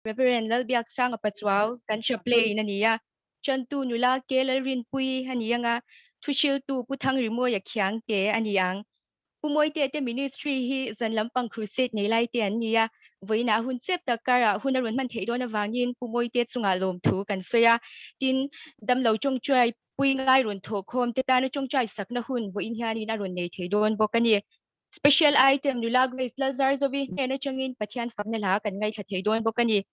Reverend Lalbiak sang apachwao kan siya play na niya. Tantu nula K Lalrinpuii haniya nga Thuhriltu pu Thangrimawia Khiangte aniyang. Pumoy te ministry hi zan lampang crusade nei lai te an niya. Voina hun chep takara hunarun man theido na wangin pumoy te chunga lom thu kan soya tin dam lo chong choi pui ngai run tho khom te ta na chong chai sak na hun vo in hiani na run nei theidon bokani special item nula Grace Lazar zobi ne na changin pathian famna la kan ngai tha theidon bokani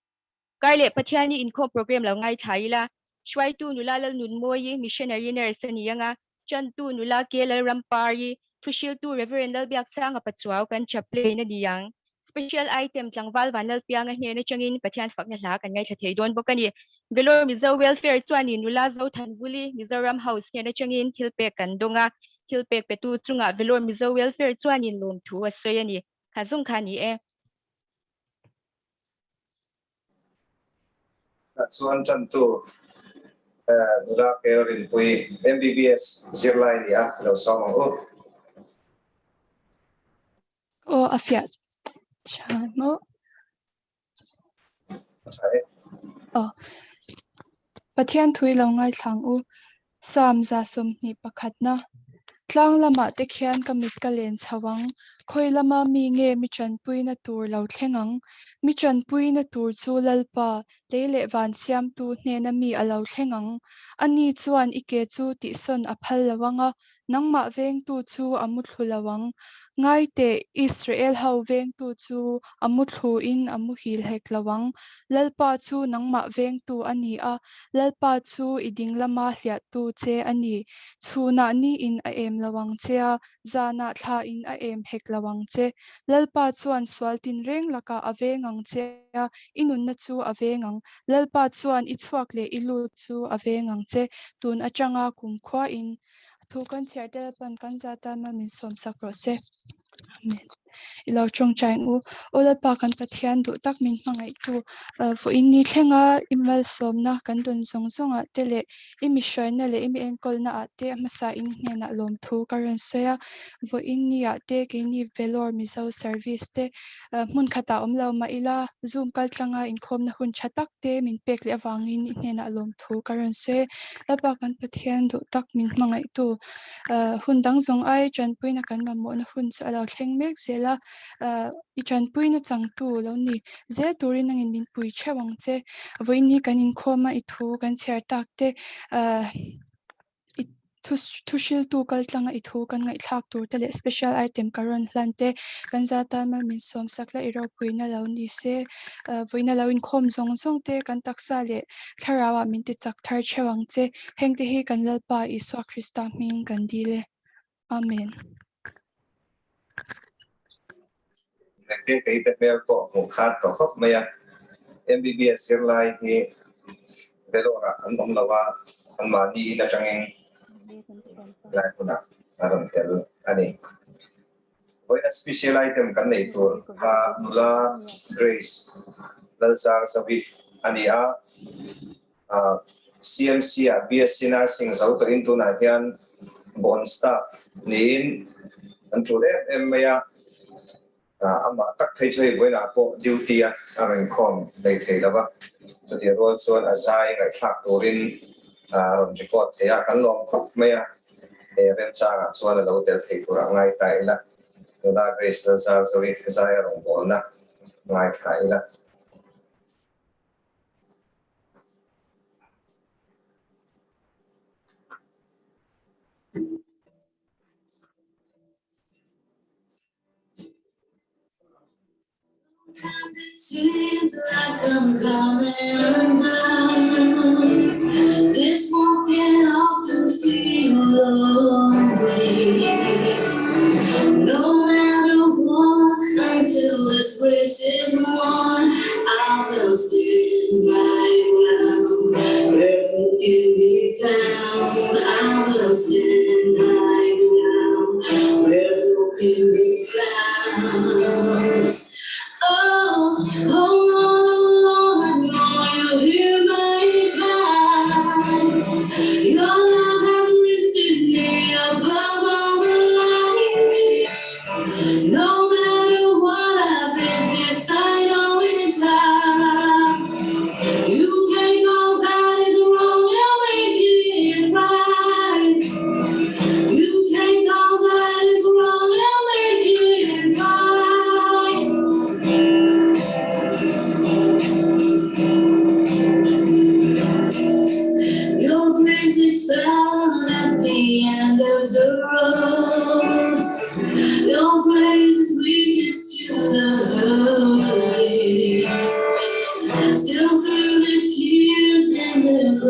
Karle Pathiani Inkhawm program lo ngai thaila shwai tu nulal nun moyi missionary nurse niyanga Tantu nula K Lalrinpuii Thuhriltu Reverend Lalbiak sang apachwao kan chaple na diyang special item tlang val vanal piang hne na changin pathian fakna la kan ngai thathei don bokani Vellore Mizo welfare chuani nula zo thanbuli Mizoram house hne na changin thilpe kan donga thilpe petu chunga Vellore Mizo welfare chuani lom thu asoyani khazung khani e Suan Tantu nula K Lalrinpuii MBBS zirlai ya lo song afiat chano Pathian thui lo ngai thang u sam za sum ni pakhatna tlang lama te khian kamit ka len chawang khoi lama mi nge mi Tanpui na tur lo thlengang mi Tanpui na tur chu lalpa leile van siam tu hne na mi alo thlengang ani chuan ike chu ti son aphal lawanga nangma veng tu chu amuthu lawang ngai te Israel ho veng tu chu amuthu in amu hil hek lawang lalpa chu nangma veng tu ani a lalpa chu iding lama hliat tu che ani chuna ni in a em lawang chea zana thla in a em hek lawang che lalpa chuan swaltin reng laka avengang chea inun na chu avengang lalpa chuan I chuak le ilu chu avengang che tun atanga kumkhwa in thu kan chiarte pan kan zata ma min som sakro se amen ilo chong chain u olat pa kan pathian du tak min mangai tu fo inni thlenga imal somna kan dun zong zonga tele imi shoina le imi enkolna ate masa in hena lom thu karon soya vo inni ate ke ni Vellore Mizo service te mun khata omlo ma ila zoom kal tlanga Inkhawm na hun chatak te min pek le awangin hena lom thu karon se lapa kan pathian du tak min mangai tu hun dang zong ai Tanpui na kan mamo na hun chu alo thleng mek zela I Tanpui na changtu lo ni zel turin angin min pui chewang che voini kan Inkhawm I thu kan chiar tak te Thuhriltu kal tlanga I thu kan ngai thlak tur tele special item karon hlante kan zata ma min som sakla iro puina lo ni se voina lo Inkhawm zong zong te kan taksa le thlarawa min te chak thar chewang che hengte hi kan lalpa Iswa Krista min kan dile amen Nagte kay mer ko mukhat to khop maya MBBS zirlai hi Vellore an lawa an mani ina changin lai kuna aron tel ani voina special item kan nei tur nula Grace Lazar sabi ani a CMC BSc nursing zo to into na hian bon staff nin an chule maya ama tak thei chei voina ko duty a Inkhawm nei thei lawa so the role so azai ngai thak turin ron report thea kan lom khop maya rem changa chuan lo tel thei tur ngai tai la nula Grace Lazar so if zai rong bolna ngai thai la It seems like I'm coming undone. This walk can often feel lonely. No matter what, until this race is won, I will stand my ground. Where you can be found, I will stand my ground. Where you can be found. Oh, I know you hear me.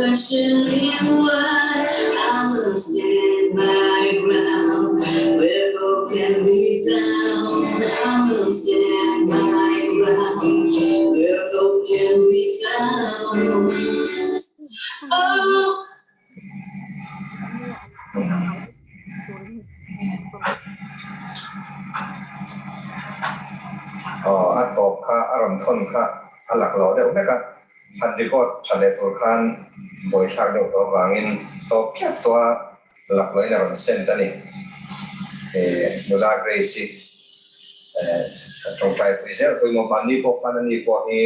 questioning why I will stand my ground. Where hope can be found, I will stand my ground. Where hope can be found. Oh. Atop ka aram thon ka alak lo deuh meka han report chale tur khan boi thak deuh to wangin top kep to lak loi na sen tani nula gracie trong trai preser koi mo mani po khan ani po hi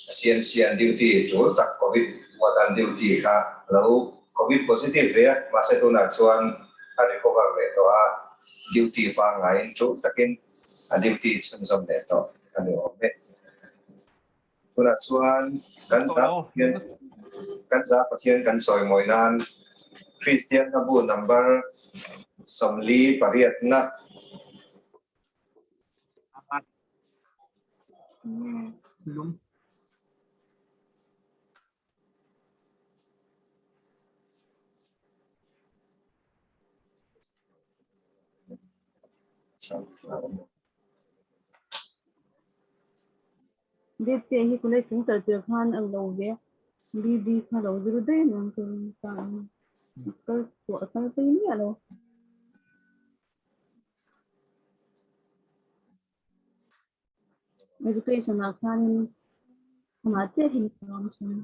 sian duty chul tak covid wadan duty kha lo covid positive ve ma se tu na chuan a recover ve to a duty pa ngai chu takin duty chun som le to ani ome tu na chuan kan za pathian kan soi moinan Christian abu number somli pariat na Bete-a hi kulai chung tar tir khan ang lo ve di kha lo zuru de nang kun ta kal ko sa ta ni alo education na khan ma te hin kam chun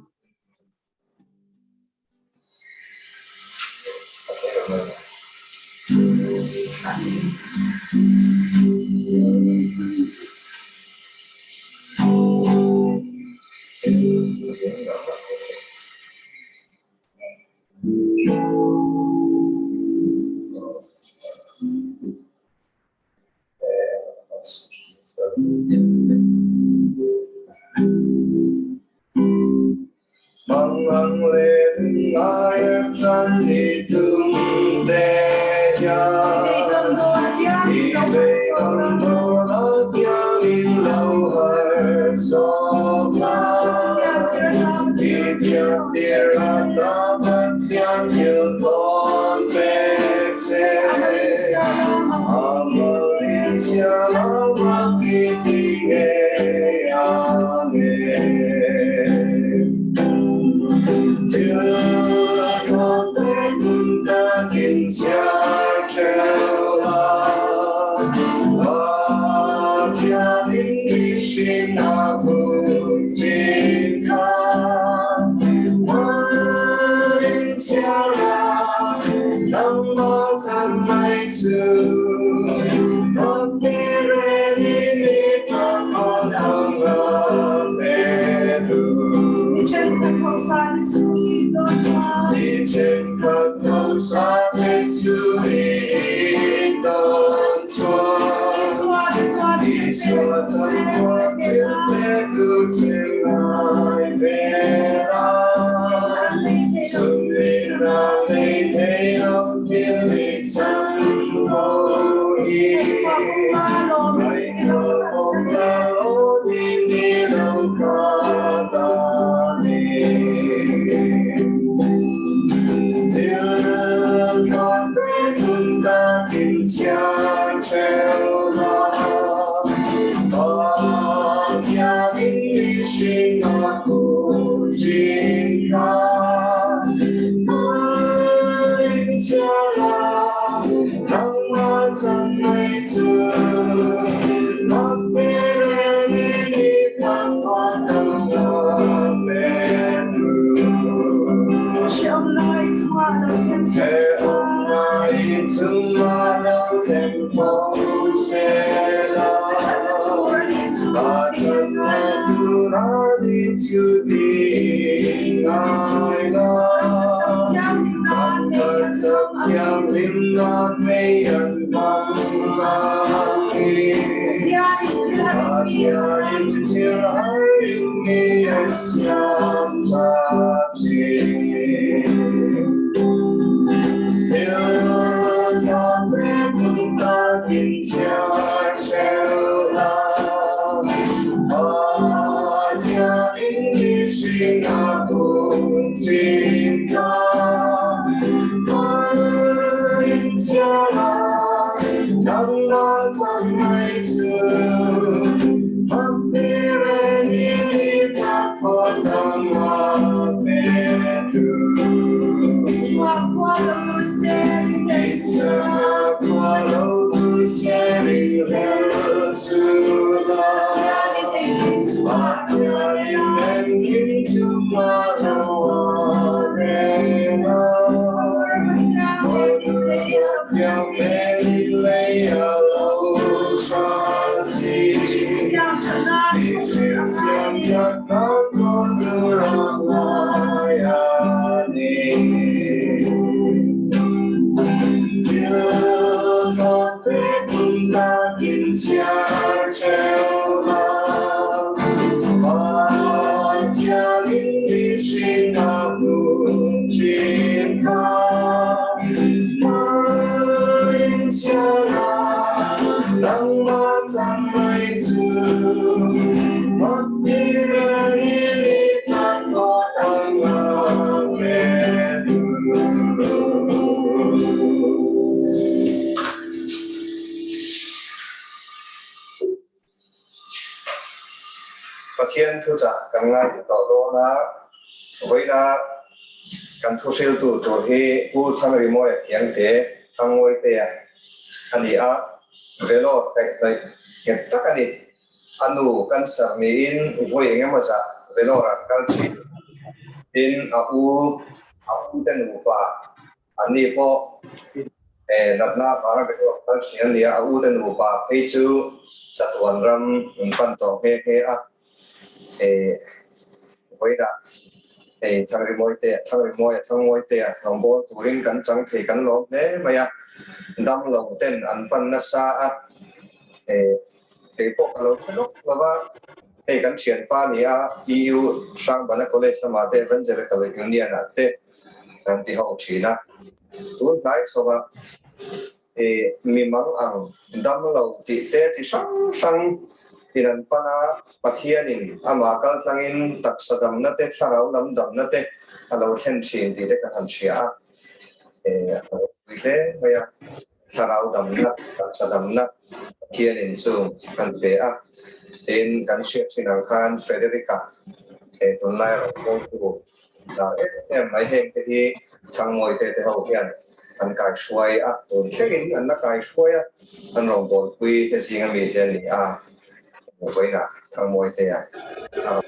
mang lên ai chân đi tung te ya đi về con đồ nó kia in lâu hơn gió đi theo tia ra ta bắt theo nhiều con bé xe amor chia lâu mà đi nghe nghe cho tới chúng ta kín cha treo là kia đến đi xin na buồn xin ca đến cha là năm mơ thân mai chưa con đi về đi đi ta con thằng bé luôn trên thân không xa đi trên các ngôi sao bên dưới đón cho đi xóa thân qua biết bé cứ trên lại về ra xuân đi ra lấy thế ông biết lý chẳng vô ý ngày thơ bóng là lối đi đâu cả ta đi con bé chúng ta kín cha treo là kia đến đi xin ngọt cùng chính ca anh cha là nắng hoa chẳng mây chưa ngọt bé ra đi thang hoa tầng bé trong nơi thoa sẽ ôm ai chung mà lâu thêm phong sẽ là ta chân em đưa ra đi chưa đi ai đó bạn thật dập theo linh ngọt mây ẩn vòng mang đi ta kia in thiên hãy nghĩ anh xem ra chi cho bé chúng ta kín cha treo là chia linh sinh na bùn chim ca in cha la đăng ma chân mai chưa mặc đi re ni pháp phật đăng ma mê tu qua lâu sharing let's qua lâu sharing let's Thiên thu trả càng ngày thì tỏ đó là với là càng Thuhriltu tổ hi u Thangrimawia Khiangte Bete-a anh à Vellore tại hiện tất anh anu kan sa mi in voi nghe mà sa Vellore kan chi in au ten upa anh po nat na para Vellore kan chi anh au ten upa hay chu chatuan ram pan to he a với đã Thangrimawia lòng bộ tụ linh cắn trắng thì cắn lốp đấy mà ya đâm lòng tên ăn pan na sa bộ cái lốp lúc là cắn chuyển pa nia EU sang bên college mà thế vẫn dễ cái lời tiếng Anh thế cắn thì học chỉ na tuần này so ba mi mang ang đâm lòng thì thế thì sang Inan pana pathianin ama kal tlangin taksadam na te tharau lam dam na te alo then chin ti de kan han chia le maya tharau dam na taksadam na kianin chung kan Bete-a in kan ship sinang khan Frederica tunlai ro ko tu da em mai hen ke hi thangmoi te ho hian an kai shwai a tun thein an na kai shwai a an rong bol pui te singa mi te ni a với là thằng mồi thì đó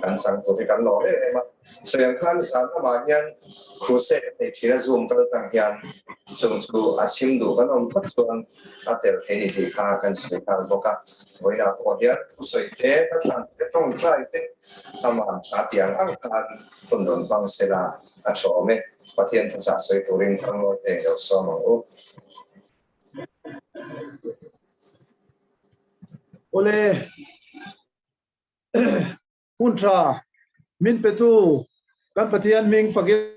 cảnh sang tổ chức cảnh lò đấy mà so yang khan san mà hian crusade thì chỉ là zoom cái thằng hian chung chu achim du kan om phát chuan atel heni thì kha kan se kha boka với là có hian soi thế các thằng trong trai thế ama cha tiang ang khan tun don bang se la a cho me pathian thu sa soi turin thang lo te lo so ma u Ole Untra min petu kan pathian ming fagin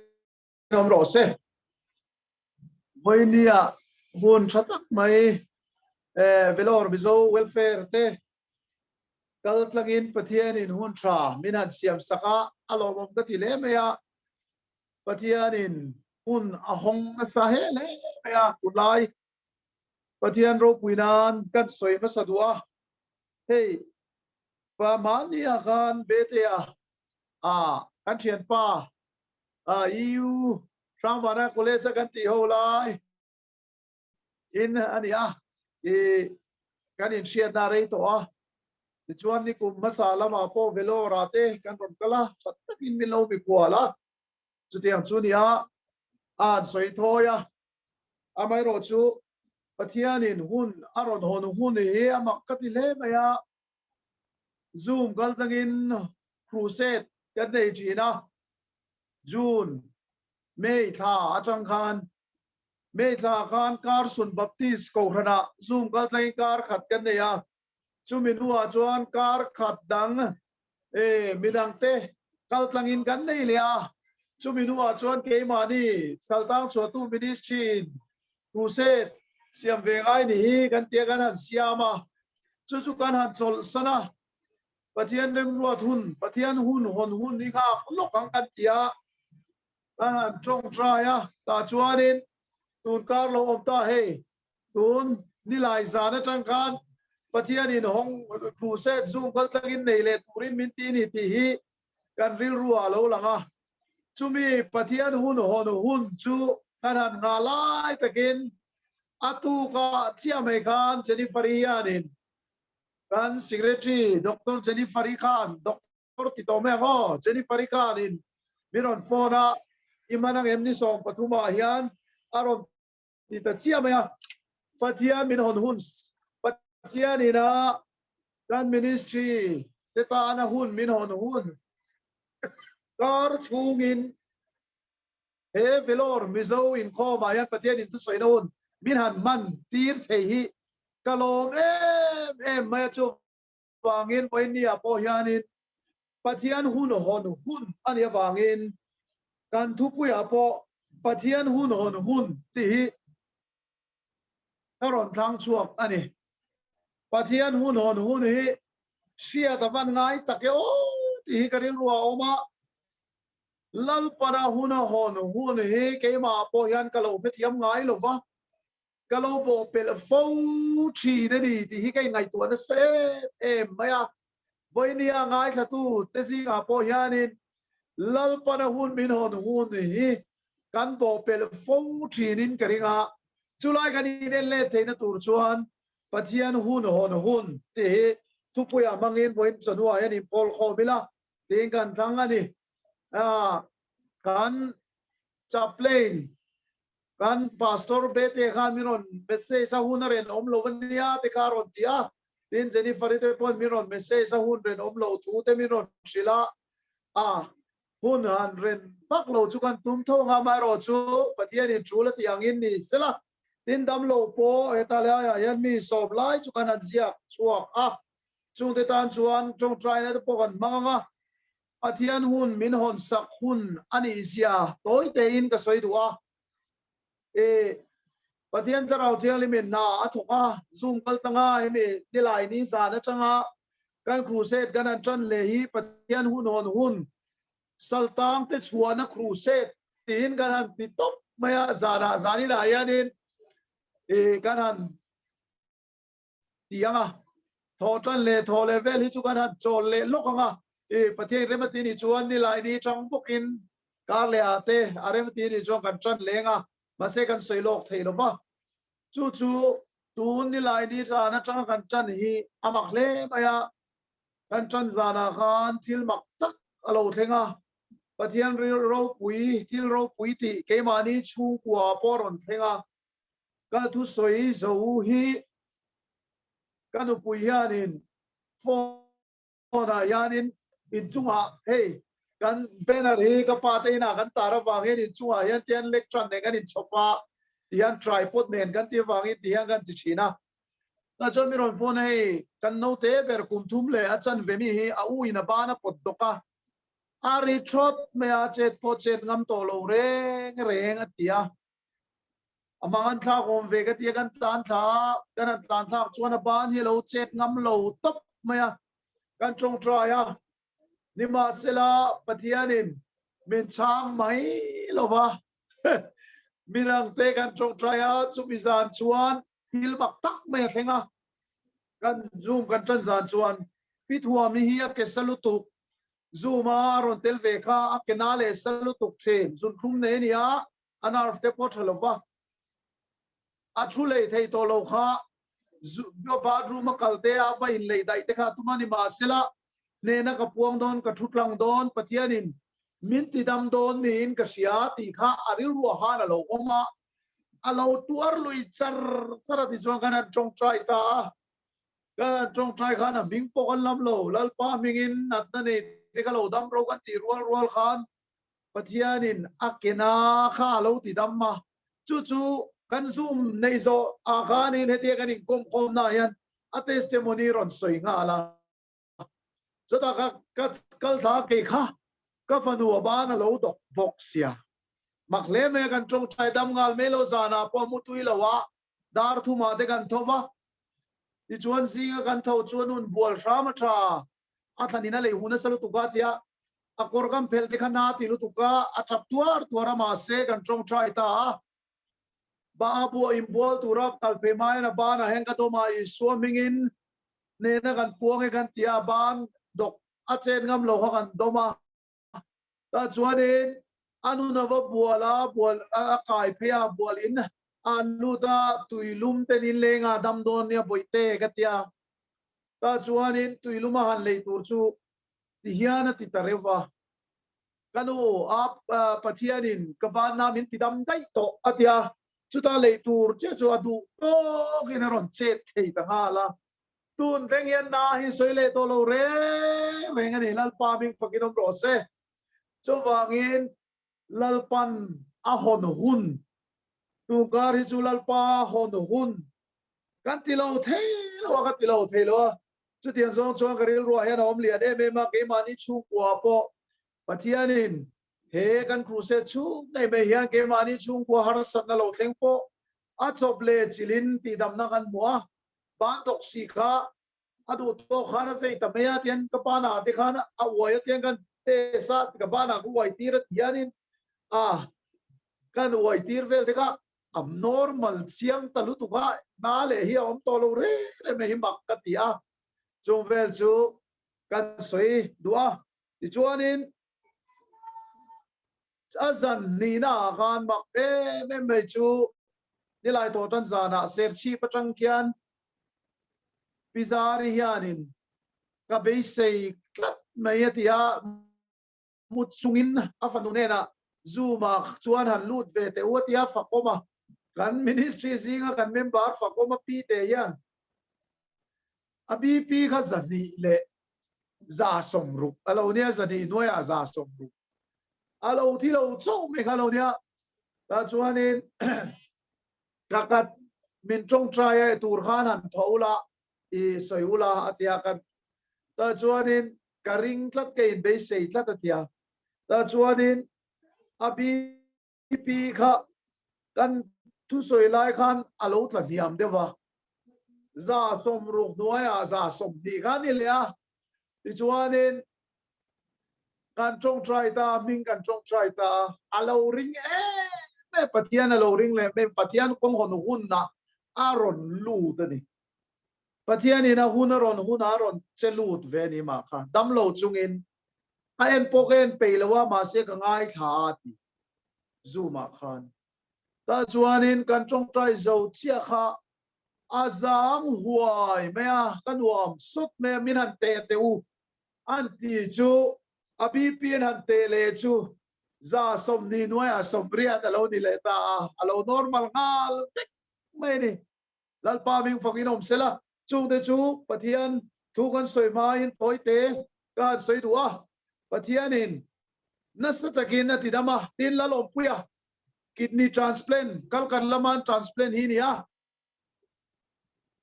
om ro se voinia hun thatak mai Vellore Mizo welfare te kal tlangin pathian in hun tra minan siam saka alomom ka tile meya pathian in un ahong sa he le meya ulai pathian ro puinan kan soi masadua hey pamania kan Bete-a kan thian pa EU Tramvana college kan ti ho lai in ania kan in share da rei to ti chuan ni kum masala ma po Vellore te kan ron kala satin mi lo mi kwala chu tiang chu nia an soi thoya amai ro chu pathianin hun aron hon hun he amak katile maya zoom galtangin crusade kan nei china June May tha atang khan May tha khan kar sun baptist ko khana zoom galtangin kar khat kan nei ya chumin huwa chuan kar khat dang midang te galtangin kan nei lia chumin huwa chuan ke mani saltang chotu ministry crusade siam ve ngai ni kan te kan han siama chu kan han chol sana Pathian rem ruat hun Pathian hun hon hun ni kha lok ang kan tia trong traya ta chuanin tun kar lo om ta he tun ni lai zana tang kan Pathian in hong crusade zoom kal tagin nei le turin min ti ni ti hi kan ril ruwa lo langa chumi Pathian hun hon hun chu kan han nga lai takin atu ka chia mai khan Jennifer hianin kan secretary Dr. Jennifer Khan Dr. Titome ho Jennifer Khan in miron phone imanang emni song pathuma hian aron tita chia mai Pathian min hon hun Pathian ina kan ministry teta na hun min hon hun kar chungin he Vellore Mizo Inkhawm ayan Pathian in tu soinon min han man tir thei kalom em mai chu wangin poinia po hianin Pathian hun hon hun ani wangin kan thupui apo Pathian hun hon hun ti karon thang chuak ani Pathian hun hon hun hi sia ta van ngai take o ti karil ruwa oma lal para hun hon hun hi ke ma po hian kalo pethiam ngai lova kalau bo pel fo chi de ni ti hi kai ngai tu na se maya boinia ngai thatu te si ga po hianin lal pana hun min hon hun hi kan bo pel fo chi nin karinga chulai kan ni le theina tur chuan Pathian hun hon hun ti tu puya mangin boin chonwa yani pol khomila ting kan thang ani kan chaplain kan pastor Bete-a kan miron message sa hunaren omlo vania te karon tia din Jennifer te pon miron message sa hunren omlo thu te miron sila hun han ren baklo chu kan tum tho nga mai ro chu Pathian in chula tiang in ni sila din damlo po etala ya yan mi sob lai chu kan an zia chuak chung te tan chuan trong try na te pon manga Pathian hun min hon sak hun ani sia toy te in ka soi duwa Pathian tarau thiang limin na athoka zoom kal tanga emi dilai ni sa na changa kan crusade kan an chan le hi Pathian hun hon hun saltang te chuana crusade tin kan an pitop maya zara zani la yanin kan an tianga tho chan le tho level hi chu kan an chol le lokanga Pathian remati ni chuan ni lai ni chang bokin kar le ate aremati ni chuan kan chan lenga masih kan soilok thei lo ba chu tun ni lai ni sa na chang kan chan hi amak le maya kan chan zana khan thil mak tak alo thenga Pathian ro pui thil ro pui ti ke mani chu kwa poron thenga ka thu soi zo hi kan pui hianin phone yanin in chunga hey kan banner hi ka pa te na kan tara wangin in chunga hian tian lectron ne kan in chopa tian tripod nen kan ti wangin tian kan ti china na chon mi ron phone hey kan no te ber kum thum le achan vemi hi a u ina bana pot doka ari trot me a chet po chet ngam to lo reng atia amangan tha kom ve ka ti kan tlan tha chuan a ban hi lo chet ngam lo top me a kan chong traya nima sela Pathianin min chang mai lova minang te kan chong traya chu bizan chuan hil bak tak mai thenga kan zoom kan chan zan chuan pithuam ni hi ke salutuk zuma ron tel ve kha akenale salutuk chen zun khum ne nia anar te pot halova achule thei to lo kha yo badroom kalte a va in lei dai te kha tumani ma sela nena ka puang don ka thutlang don Pathianin min ti dam don nin ka sia ti kha aril ru ha na lo oma alo tuar lui char ti chuan kan chong try ta ka chong try khan a ming po kan lam lo lal pa mingin nat na ni te ka lo dam ro kan ti rual khan Pathianin akena kha lo ti dam ma chu kan zoom nei zo a khan in hete kan in kom na yan a testimony ron soi nga la Zata kal tha ke kha ka fanu abana lo dok boxia makle me kan trong thai dam ngal me lo zana po mutui lawa dar thu ma te kan thova ti chuan singa kan tho chuan un bual rama tha athanina le huna salu tuka tia akorgam phel te khana ti lu tuka athap tuara ma se kan trong trai ta ba bu imbol turap tal pe mai na ba na heng ka to ma I swimming ne na kan puang kan tia ban dok a chen ngam lo kan doma ta chuanin anu na va buala bual a kai phia bual in anu da tuilum tenin lenga dam don nia boite ka tia ta chuanin tuiluma han le tur chu ti hiana ti tarewa kanu ap pathianin kaban namin ti dam dai to atia chuta le tur che chu adu to gineron che thei ta hala tun tengian na hi soile to lo re ngani lal pa ming pakinom ro se chu wangin lalpan a hon hun tu gar hi chu lalpa hon hun kan ti lo thei lo ka ti lo thei lo chu tian song chuan karil ro hian om lian em ma ke mani chu kwa po pathianin he kan cruise chu nei be hian ke mani chu kwa har sat na lo thleng po a chop le chilin ti dam na kan mua ban dok si kha adu to khana fe ta me ya tian ka pa na de khana a wo ya tian kan te sa ka ba na ku wai tir tianin kan wai tir vel de ka abnormal chiang talu tu ka na le hi om to lo re me hi mak ka tia chung vel chu kan soi dua ti chuanin azan ni na kan mak me chu ni lai to tan zana ser chi patang kian bizarre hianin ka be sei klat mai tia mut sungin afanunena zuma chuan han lut ve te utia fakoma kan ministry zinga kan member fakoma pi te yan abi pi kha zani le za somru alo nia zani noya za somru alo thi lo chou me kha lo nia ta chuanin kakat min trong trai tur khan han thoula I soyula atia kan ta chuanin karing tlat ke in be sei tlat atia ta chuanin abi pi kha kan thu soi lai khan alo tla niam dewa za som ru noya za som di khan ni le ti chuanin kan trong trai ta ming kan trong trai ta alo ring me pathian alo ring le me pathian kong hon hun na aron lu ta ni pathian ina hun aron chelut ve ni ma kha dam lo chungin a en poken peilawa ma se ka ngai tha ti zuma khan ta chuanin kan trong trai zo chia kha azang huai mea kan wam sut me minan te u anti chu abi pian han te le chu za som ni noya som bria da lo ni le ta alo normal ngal me ni lal pa ming foginom sela chung de chu pathian thu kan soi ma in toi te kan soi duwa pathianin nasatakin na tidama tin lalom puya kidney transplant kalkan laman transplant hi nia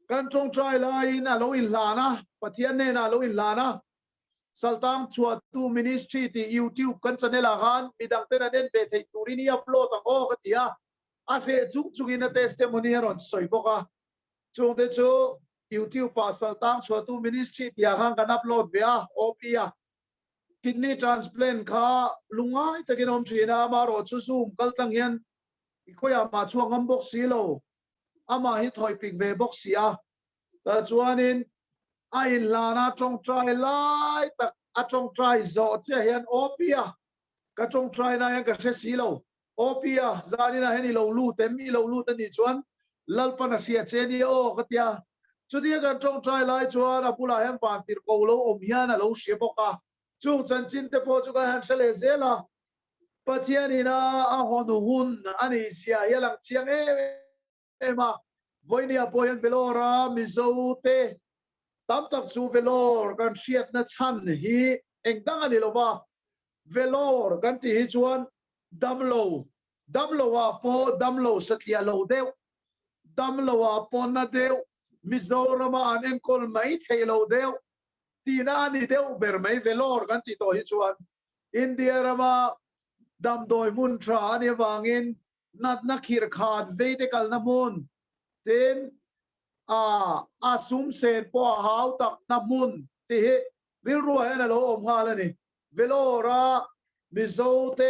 kan trong try lai na lo in lana pathian ne na lo in lana saltang chua tu ministry ti YouTube kan channel agan midang te na den be thei turini upload ang o katia a re chung chungin na testimony ron soi boka chung de chu YouTube pa saltang chua tu ministry ti agan kan upload bia opia kidney transplant kha lungai takin om trina ma ro chu zoom kaltang hian ikoya ma chuang am box silo ama hi thoi pik ve box sia ta chuanin a in lana trong try lai tak a trong try zo che hian opia ka trong try na hian ka se silo opia zani na heni lo lu tem mi lo lu tani chuan lalpan a sia che ni o katia chudia ka trong try lai chuan apula hian pan tir ko lo om hian a lo she boka chung chan chin te po chu ka han sele zela pathianina a hon hun ani sia hialang chiang ema voinia poyan Vellore Mizo te tam tak chu Vellore kan hriat na chan hi engdang ani lova Vellore kan ti hi chuan damlo wa po damlo satlia lo deu damlo wa po na deu Mizo rama an enkol mai thelo deu tina ani deu ber mai Vellore kan ti to hi chuan India rama dam doi mun tra ani wangin nat na khir khat veite kal na mun ten asum sen po hau tak na mun ti ril ru he na lo om nga la ni Vellore Mizo te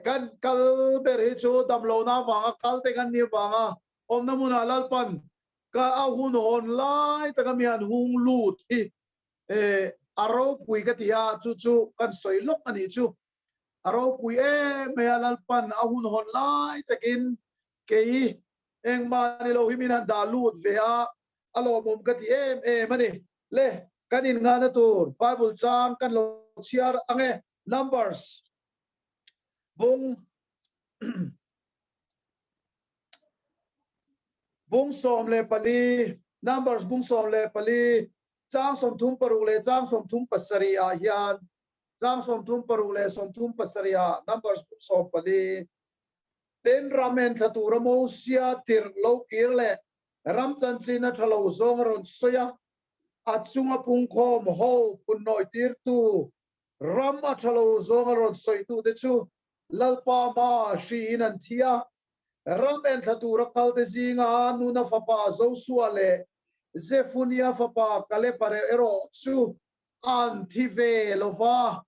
kan kal ber hi chu dam lo na wa kal te kan ni wa om na mun alal pan ka a hun hon lai ta ka mian hung lut hi aro pui ka tia chu kan soi lok ani chu aro pui me alal pan a hun hon lai takin ke eng ma ni lo hi min da lut ve a lo mom ka ti mani le kanin nga na tur Bible chang kan lo chiar ange Numbers bung som le pali Numbers bung som le pali chang som thum paru le chang som thum pasari a hian chang som thum paru le som thum pasari a Numbers bung som pali ten ramen thatu ramo sia tir lo kir le ram chan china thalo zong ron soya achunga pung khom ho kun noi tir tu ram a thalo zong ron soi tu de chu lalpa ma shi inan thia ram en thatu rakal de zinga nuna fapa zo suale zefunia fapa kale pare ero chu an thive lova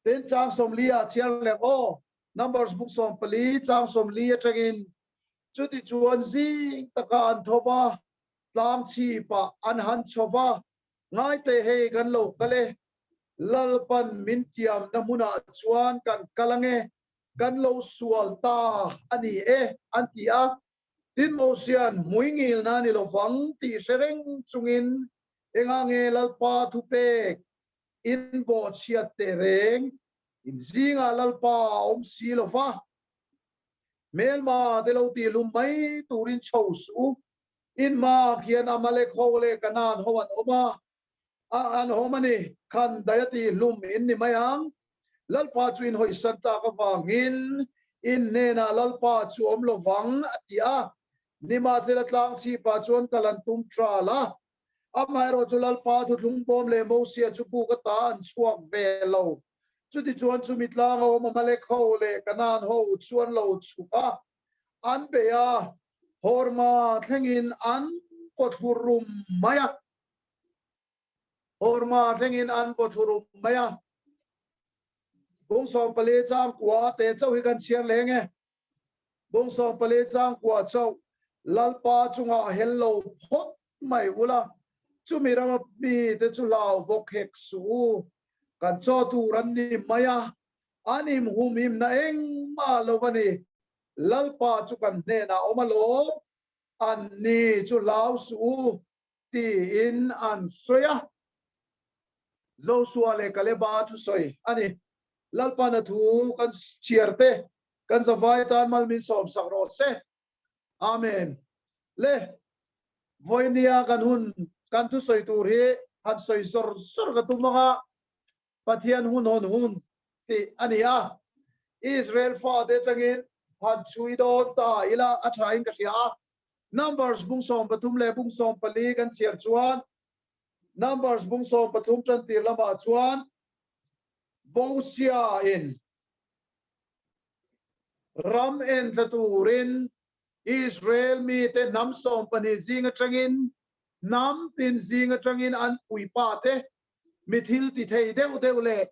ten chang som lia chiar le o Numbers book som pali chang som lia tagin chuti chuan zing taka an thova tlang chi pa an han chova ngai te he gan lo kale lalpan min tiam namuna chuan kan kalange kan lo sual ta ani antia tin motion muingil na ni lo fang ti sereng chungin engange lalpa thupe in bo chiat te reng in zinga lalpa om si lo fa melma de lo ti lumai turin chousu in ma khian amale khole kanan howan oma an homani khan dayati lum in ni mayang lalpa chu in hoi santa ka wangin in nena lalpa chu om lo wang atia nima sela tlang chi pa chuan kalan tum trala amai chu lalpa thu thung bom le mo sia chu pu ka ta an chuak ve lo chu ti chuan chu mitlang ho male khole kanan ho chuan lo chuka an be ya horma thlengin an pothurum maya horma thlengin an pothurum maya bung som pale chang kwa te chau hi kan chiar lenge bung som pale chang kwa chau lalpa chunga hello phot mai ula chu mirama pi te chu lao bok hek su kan cho tu ran ni maya anim humim na eng ma lovani lalpa chu kan ne na omalo an ni chu lao su ti in an soya zo suale kale ba chu soi ani lalpa na thu kan chiarte kan savai tan mal min som sak ro se amen le voinia kan hun kan tu soi tur hi han soi sor ga tu mga pathian hun ti ania Israel fa de tangin han chui don ta ila atrain ka ria Numbers bung som patum le bung som pali kan chiar chuan Numbers bung som patum chan tir lama chuan bosia in ram en tlaturin Israel mi te nam som pani zinga trangin nam tin zinga trangin an pui pa te mithil ti thei deu le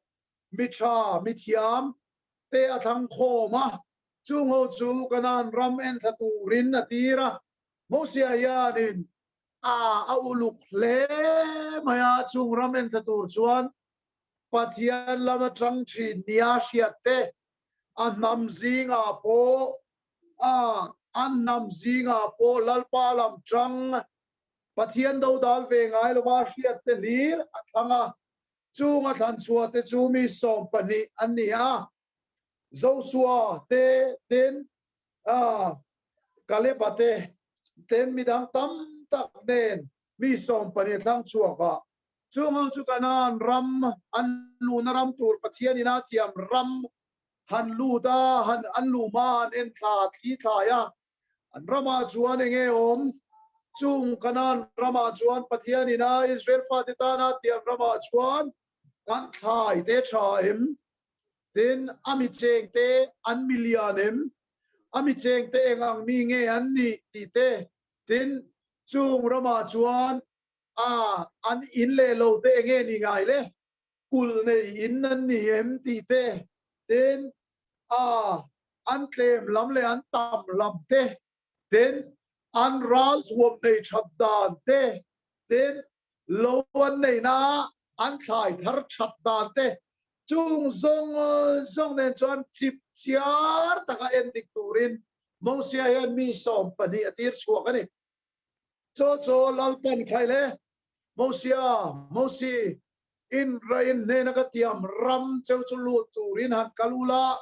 mitha mithiam te athang khoma chungo chu kanan ram en tlaturin atira mosia yanin a uluk le maya chung ram en tlatur chuan pathian lama trang thi nia siate annam zinga po annam zinga po lalpa lam trang pathian do dal ve ngai lo wa hiat te lir athanga chunga than chua te chu mi som pani ania zo suwa te ten kale pate ten midang tam tak den mi som pani thang chua ka chunga chu kanan ram an lu na ram tur pathian ina tiam ram han lu da han an lu man en tha thi tha ya an rama chuan enge om chung kanan rama chuan pathian ina Israel fa ti ta na tiam rama chuan kan thai te thaim tin ami cheng te an millianem ami cheng te engang mi nge an ni ti te tin chung rama chuan an in le lo te nge ni ngai le kul nei in nan ni em ti te ten an klem lam le an tam lam te ten an ral thuam nei chat dan te ten lo an nei na an khai thar chat dan te chung zong nen chuan chip chiar taka en dik turin mosia yan mi som pani atir chuak ani cho lalpan khai le mosi in rain ne na ka tiam ram cheu chu lu turin han kalula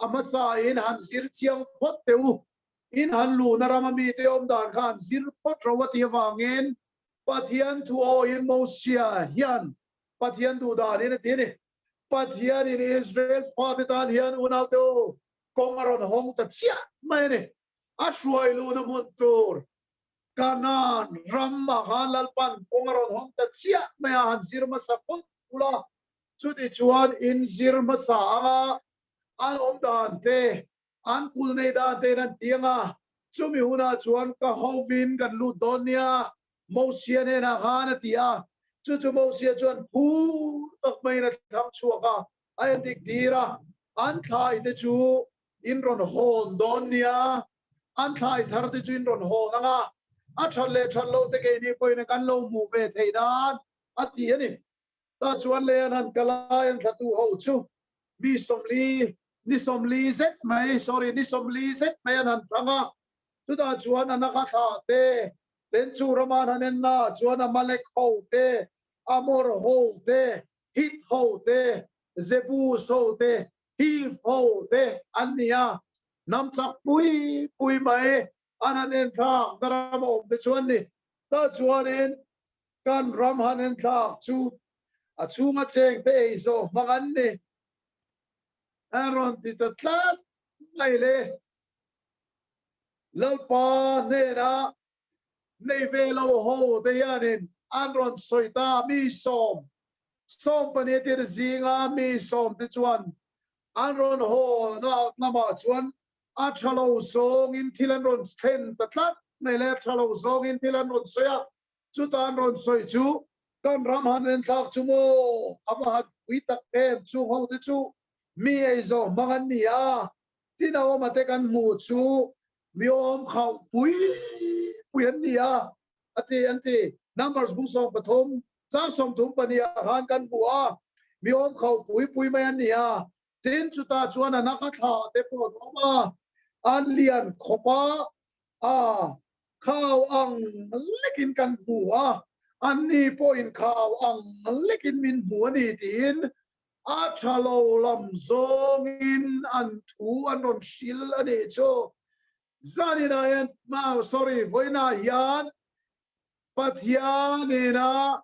amasa in han sir chiang phot teu in han lu na ramami te om dan khan sir phot rawati wangin pathian thu o in mosia hian pathian du dan in te ne pathian in Israel pabitan hian unaw teu kongaron hong ta chia mai ne ashwai lu na mun tur kanan ramma halalpan kongaron hong ta chia mai han sir masapot ula chudi chuan in sir masa an om dan te an kul nei dan te nan tianga chumi huna chuan ka hovin kan lu donia mosia ne na hana tia chu mosia chuan pu tak mai na thang chuaka ai dik dira an thai te chu in ron hon donia an thai thar te chu in ron hon anga a thalo te ke ni poi na kan lo mu ve theidan a ti ani ta chuan le an kalai an thatu ho chu mi somli zet mai sorry ni somli zet mai an thanga tu da chuan an ka tha te ten chu raman hanen na chuan a malek ho te amor ho te hit ho te zebu so te hi ho te ania nam chak pui mai ananen tha daram om te chuan ni ta chuan in kan ram hanen tha chu a chunga cheng te zo mangan ni aron ti ta tlat mai le lalpa ne na nei ve lo ho te yanin anron soita mi som pane tir zinga mi som te chuan anron ho na ma chuan a thalo song in thilan ron thlen ta tlat nei le thalo song in thilan ron soya chu tan ron soi chu kan ram hanen thak chu mo awa ui tak em chu ho te chu mi ei zo mangan ni a tina o mate kan mu chu mi om khau pui an ni a ati numbers bu som pathom cha som thum pania han kan bua mi om khau pui mai an ni a tin chu ta chuan na ka tha te po ma an lian khopa khau ang lekin kan bua an ni po in khau ang lekin min bua ni tin a thalo lam zong in an thu an ron shil ani cho zanina yan ma sorry voina yan pathianina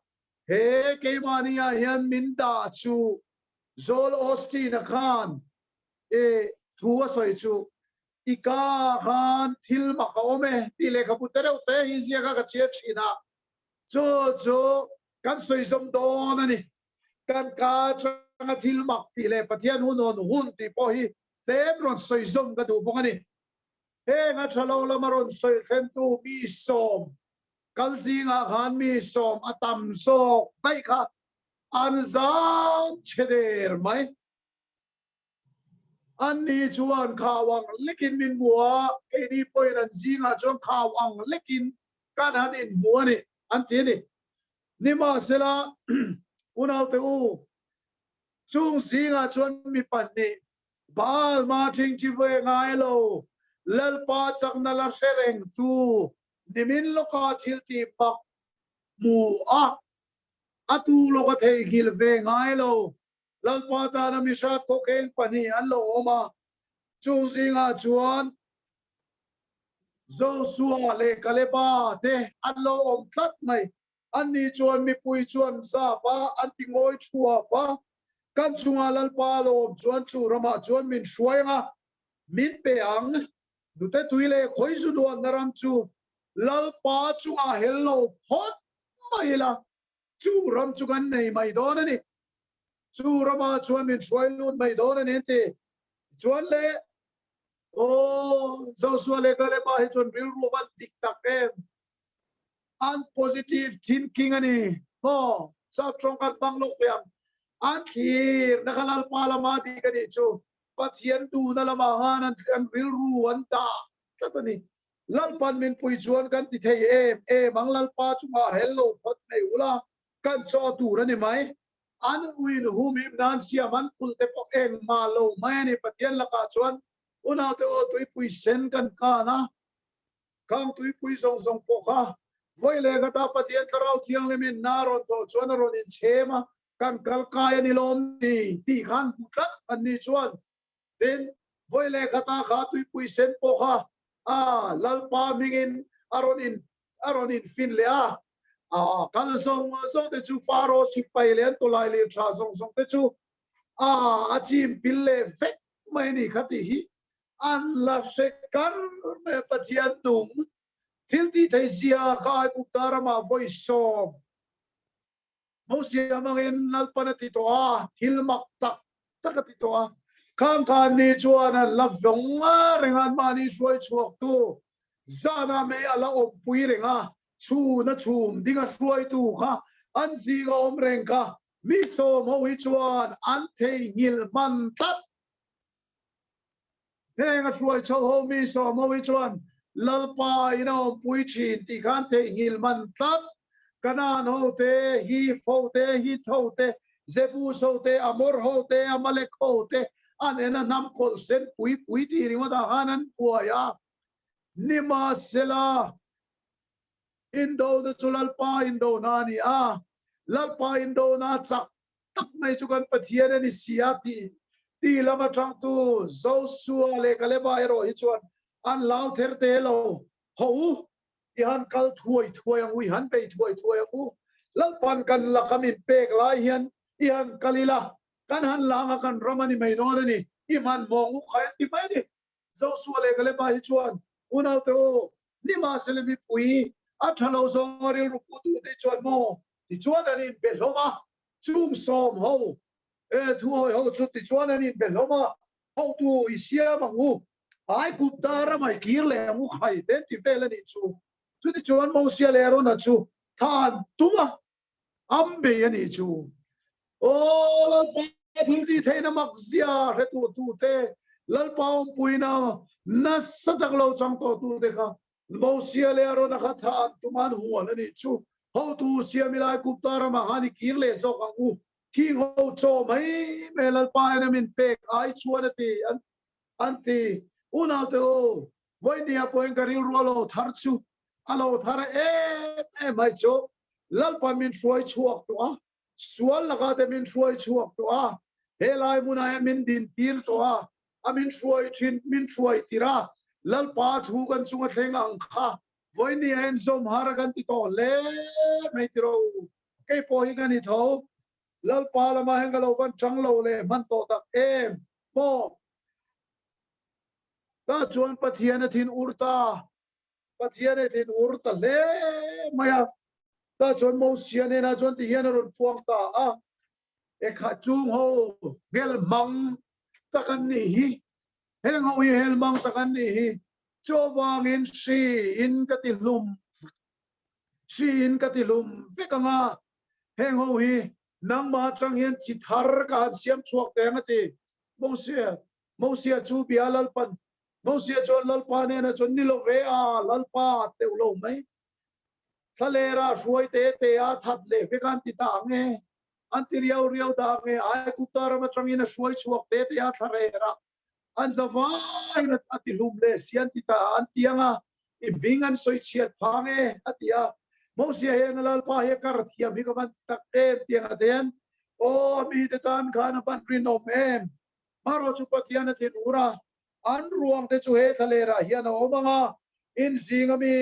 he keimania yan minda chu zol ostina khan thua soi chu ika khan thil makome ti le kaputere te hizia ka chia china cho kan soi som don ani kan ka nga thil mak ti le pathian hun ti po hi tebron soi som ka du bongani he nga thalo lamaron soi khem tu mi som kalzinga khan mi som atam so bai kha anzam cheder mai anni chuan khawang lekin min bua edi poiran zinga chong khawang lekin kan hadin muani antini nima sela unau te u chung zinga chuan mi panni bal ma thing chi ve ngai lo lalpa chak na la sereng tu nimin loka thil ti pak mu a atu loka thei gil ve ngai lo lalpa ta na mi shat ko keng pani an lo oma chung zinga chuan zo suwa le kalepa te an lo om tlat mai an ni chuan mi pui chuan sa pa an ti ngoi chua pa kan chunga lalpa lo chuan chu rama chuan min shwainga min pe ang dute tuile khoi su do naram chu lalpa chunga hello phot mai la chu ram chu kan nei mai don ani chu rama chuan min shwai lut mai don ani te chuan le o zo su le kale pa hi chuan bil ru ban tik tak em an positive thinking ani mo sa trong kan bang lok yang an thir nakalal palama di kani chu pathian tu na lama han an ril ru an ta tatani lalpan min pui chuan kan ti thei mang lalpa chunga hello phot nei ula kan cho tu rani mai an uin hum im nan sia man pul te po eng ma lo mai ni pathian laka chuan una te o tui pui sen kan ka na kang tui pui song song po ka voi le ga ta pathian tarau thiang le min na ron to chuan ron in chema kan kal kai ni lom ni ti khan putlat an ni chuan den voi le ga ta kha tui pui sen po ka lalpa mingin aronin fin le kan song te chu faro sipai le to lai le tra song te chu achim pille vet mai ni khati hi an la sekar me pathian tung thil ti thei sia khai putara ma voi som mo sia mangin lalpa na ti to thil mak tak takati to khang khan ni chuan la vonga rengan ma ni suai chuak tu zana me ala om pui renga chu na chum dinga suai tu kha an si ga om reng ka Mizo mo hi chuan an thei ngil man tat heng a suai chho ho Mizo mo hi chuan lalpa ina om pui chin ti khan thei ngil man tat kanan ho te hi fo te hi tho te zebu so te amor ho te amalek ho te anena nam kol sen pui ti ringo da hanan puaya nima sela indo de chulalpa indo nani lalpa indo na chak tak mai chukan pathian ni siati ti lama tang tu zo suwa le kale ba ro hi chuan an lau ther te lo ho ihan kal thuai ang ui han pe thuai ang u lalpan kan lakamin pek lai hian ihan kalila kan han langa kan ramani mai no ni iman mong khai ti mai ni zo suwa le kale ba hi chuan unau te o ni ma sele mi pui a thalo zong ril ru pu tu ni chuan mo ti chuan ani beloma chung som ho thu hoi ho chu ti chuan ani beloma ho tu isia mangu ai kup dara mai kir le ngu khai den ti vela ni chu ti chuan mo sia le ro na chu than tuma ambe ani chu lalpa thil ti theina mak zia re tu te lalpa puina na satak lo chang to tu te kha mo sia le ro na kha than tuman huan ani chu ho tu sia milai kup dara ma hani kir le zo kang u ki ho cho mai me lalpa na min pek ai chuan ati anti una te o voi ni a poen karil rualo thar chu alo thar mai cho lalpan min suai chuak to sual laga de min suai chuak to helai munai min din tir to amin suai thin min suai tira lalpa thu kan chunga thleng ang kha voi ni en zom haragan ti to le mai tiro ke po hi kan ni tho lalpa lama hengalo kan changlo le man to tak mo ta chuan pathian thin urta le maya ta chuan mo sian na chuan ti hian ron puang ta e kha chung ho gel mang takan ni hi heng ho hel mang takan ni hi chowang in shi in katilum vekanga heng ho hi nang ma chang hian chi thar ka siam chuak te ngati mo sia chu bia lalpan mo sia chon lalpa ne na chon ni lo ve lalpa te lo mai thalera suai te a that le vekan ti ta nge anti riau da nge ai ku tar ma chang ina suai chuak te a tharera an zawai na ati lum le sian ti ta antianga I bingan soi chiat phange atia mo sia heng lalpa he kar thia mi ka ban tak tiang aten o mi te tan khana pan rin om maro chu pathian tin ura an ruang te chu he thalera hian o manga in zingami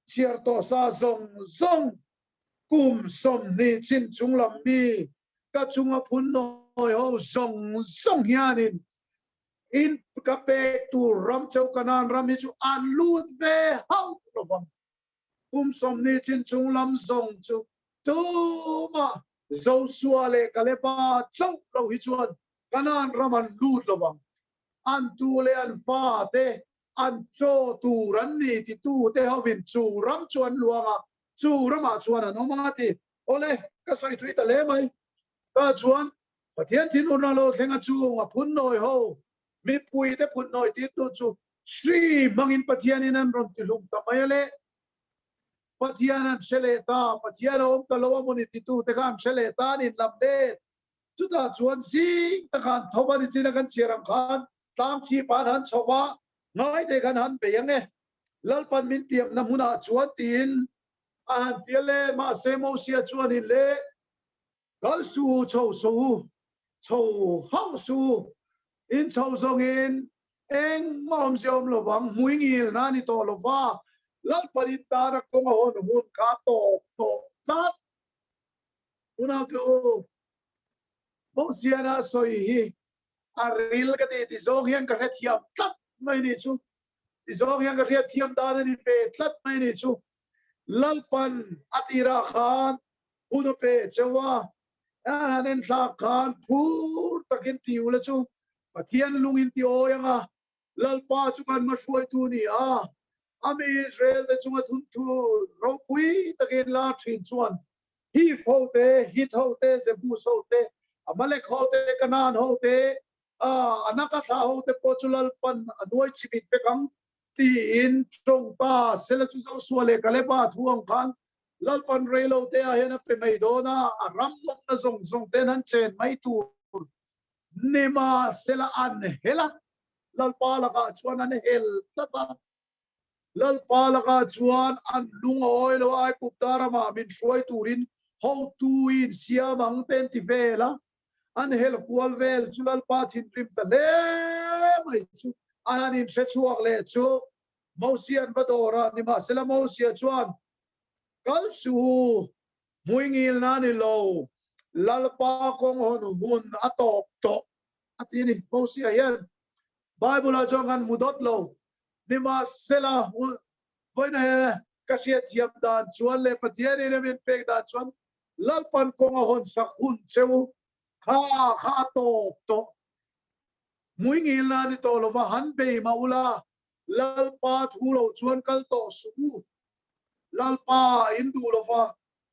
chiar to sa zong kum som ni chin chung lam mi ka chunga phun noi ho zong hianin in ka pe tu ram chau kanan ram hi chu an lut ve hau lovang kum som ni chin chung lam zong chu tu ma zo suale kalepa chau lo hi chuan kanan ram an lut lovang an tu le an fa te an cho tu ran ni ti tu te ho vin chu ram chuan luanga chu rama chuan an omanga ti ole ka sai thui ta le mai ka chuan pathian thin un lo thenga chu nga phun noi ho mi pui te phun noi ti tu chu Sri mangin pathian in an ron ti lum ta mai le pathian an shele ta pathian om ta lo mo ni ti tu te kan shele ta ni lam de chu ta chuan si ta kan thoba ni china kan chirang khan tam chi pan han chowa nói để gan han be yang ne lal pan min tiam na muna chuan tin an tiale ma se mo sia chuan in le gal su chou hau su in chou zong in eng mom siom lo wang mui ngil na ni to lo va lal parit ta ra ko ho no mun ka to tat una tu mo sia na soi hi aril ka ti zong hiang ka ret hiam tat mai ni chu ti zong hiang ka ret hiam da ni pe tat mai ni chu lal pan atira khan uno pe chewa anen sa khan phur takin ti ula chu pathian lungin ti o yanga lal pa chu kan ma shoi tu ni a ami Israel de chunga thun thu ro pui takin la thin chuan hi fote hi thote ze bu sote amalek hote kanan hote anaka tha hote pochulal pan anoi chibit pe kang ti in trong ta sela chu so suale kale pa thuang khan lal pan relo te a hena pe mai dona ram lok na zong ten han chen mai tu nema sela an hela lal pa la ka chuan an hel tata lal pa la ka chuan an lung oi lo ai kup tarama min shuai turin ho tu in siamang ten ti vela an hel kwal vel chulal pa thin trim ta le mai chu an in se chuak le chu mosian badora ni ma sela mosia chuan kal su muingil na ni lo lalpa kong hon hun atop to atini mosia yan bible a jongan mudot lo ni ma sela voina kasia tiam dan chuan le pathian ni min pek dan chuan lalpan kong hon sa hun cheu kha to muingil na ni to lo va han be maula lalpa thu lo chuan kal to su lalpa indu lo fa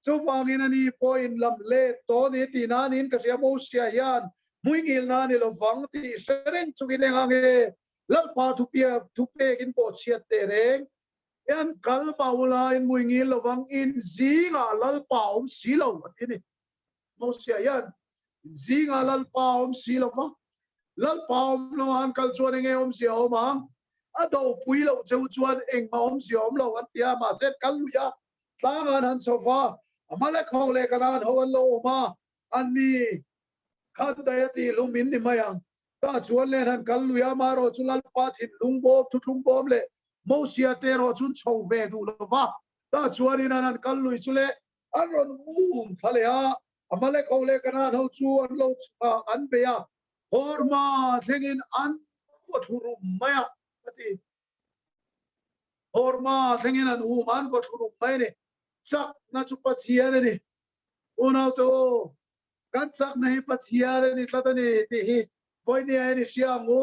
chu wangin ani point lam le to ni ti na nin ka sia mo sia yan muingil na ni lo wang ti sereng chukin engange lalpa thu pe kin po chiat te reng yan kal paula in muingil lo wang in zinga lalpa si lo ni mo sia yan zinga lalpa si lo fa lalpa lo han kal chuan nge sia ma ado pui lo cheu chuan eng ma siom lo an tia ma set kaluya tlangan han sofa amale khole kanan ho an lo ma ani khan dayati lumin ni mayang ta chuan le han kaluya ma ro chulal pa thin lungbo thutlung bom le mo sia te ro chun chou ve du lo va ta chuan in han kalui chule an ron thale a amale khole kanan ho chu an lo an be ya horma thengin an ko thuru maya ati horma thengin an man ko thuru mai ne chak na chu pathian ni unau to kan chak nei pathian ni tata ni ti hi voi ni ai ni siango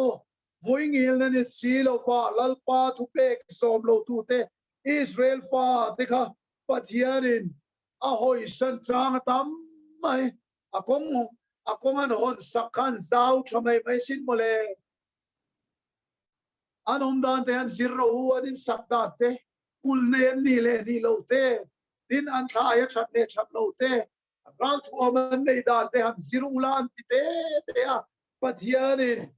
muingil na ni silo fa lalpa thu pek som lo tu te Israel fa dekha pathianin a hoi san chang tam mai akong an hon sakhan zau thamai mai sin mole anom dan te an zirro adin sakda te kulne ni le ni lo te din an thaya chat ne chat lo te ral thu man nei dan te han ziru lan ti te a pathianin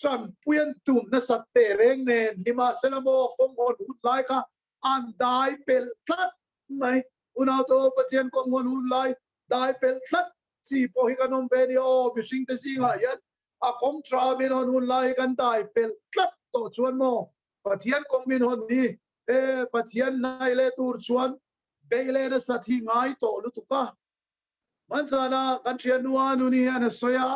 tram puyan tum na sat te reng ne nima selamo kong hon hut lai kha an dai pel tlat mai una to pathian kong hon hut lai dai pel tlat si po hi kanom ve ni o bising te singa yan a kom tra min hon hun lai kan dai pel tlat to chuan mo pathian kong min hon ni pathian nai le tur chuan beile na sathi ngai to lu tu ka mansana kan thian nuwa nu ni ana soya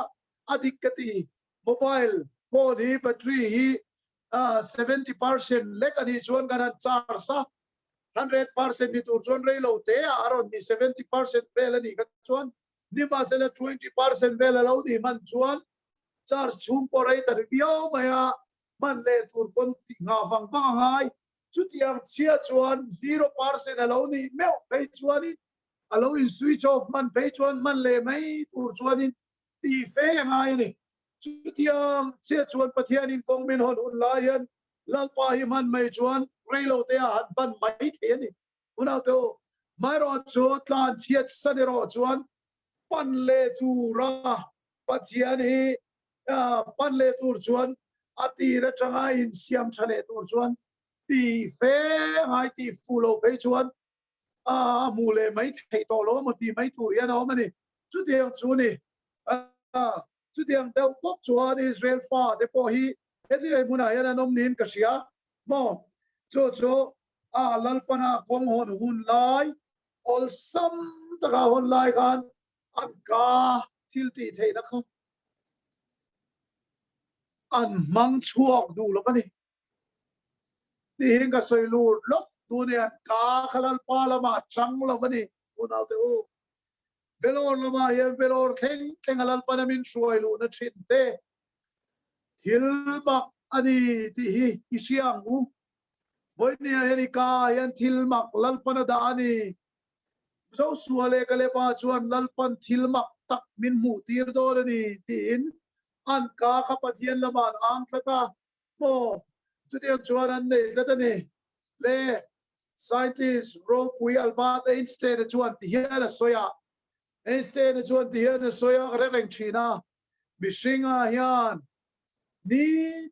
adikati mobile phone hi battery hi 70% lekani chuan kan char sa 100% ni tur chuan rei lo te aron ni 70% bela ni ka chuan ni ma sela 20% bela lo ni man chuan char chung porai tar bio maya man le tur kon nga vang vang hai chu tiang chia chuan 0% alo ni meu pe chuan in alo in switch off man pe chuan man le mai tur chuan in ti fe ngai ni chu tiang chia chuan pathian in kong min hon un lai hian lalpa hi man mai chuan reilo te a han ban mai the ni unau to mai ro chu tlan chiat sa de ro chuan pan le tu ra pathian hi pan le tur chuan ati ra changa in siam chale tur chuan ti fe ngai ti fulo pe chuan mu le mai thei to lo mo ti mai tur ya no mani chu tiang chu ni chu tiang deuh bok chuan Israel fa de po hi hetli ai muna ya nom nin ka sia mo chu lalpana kong hon hun lai ol sam taka hon lai kan an ka thil ti thei na kha an mang chuak du lo kani ti hing ka soi lu lok tu ne ka khalal pa lama chang lo kani unau te u Vellore lama ye Vellore theng halal panamin suai lu na thin te thil mak ani ti hi isiang u boini heri ka yan thil mak lal pana da ani zo suale kale pa chuan lal pan thil mak tak min mu tir do ni tin an ka kha pathian lama ang thata mo chu te chuan an nei ta ni le scientist ro pui albert einstein chuan ti hian a soya Einstein chuan ti hian a soya reng china bishinga hian ni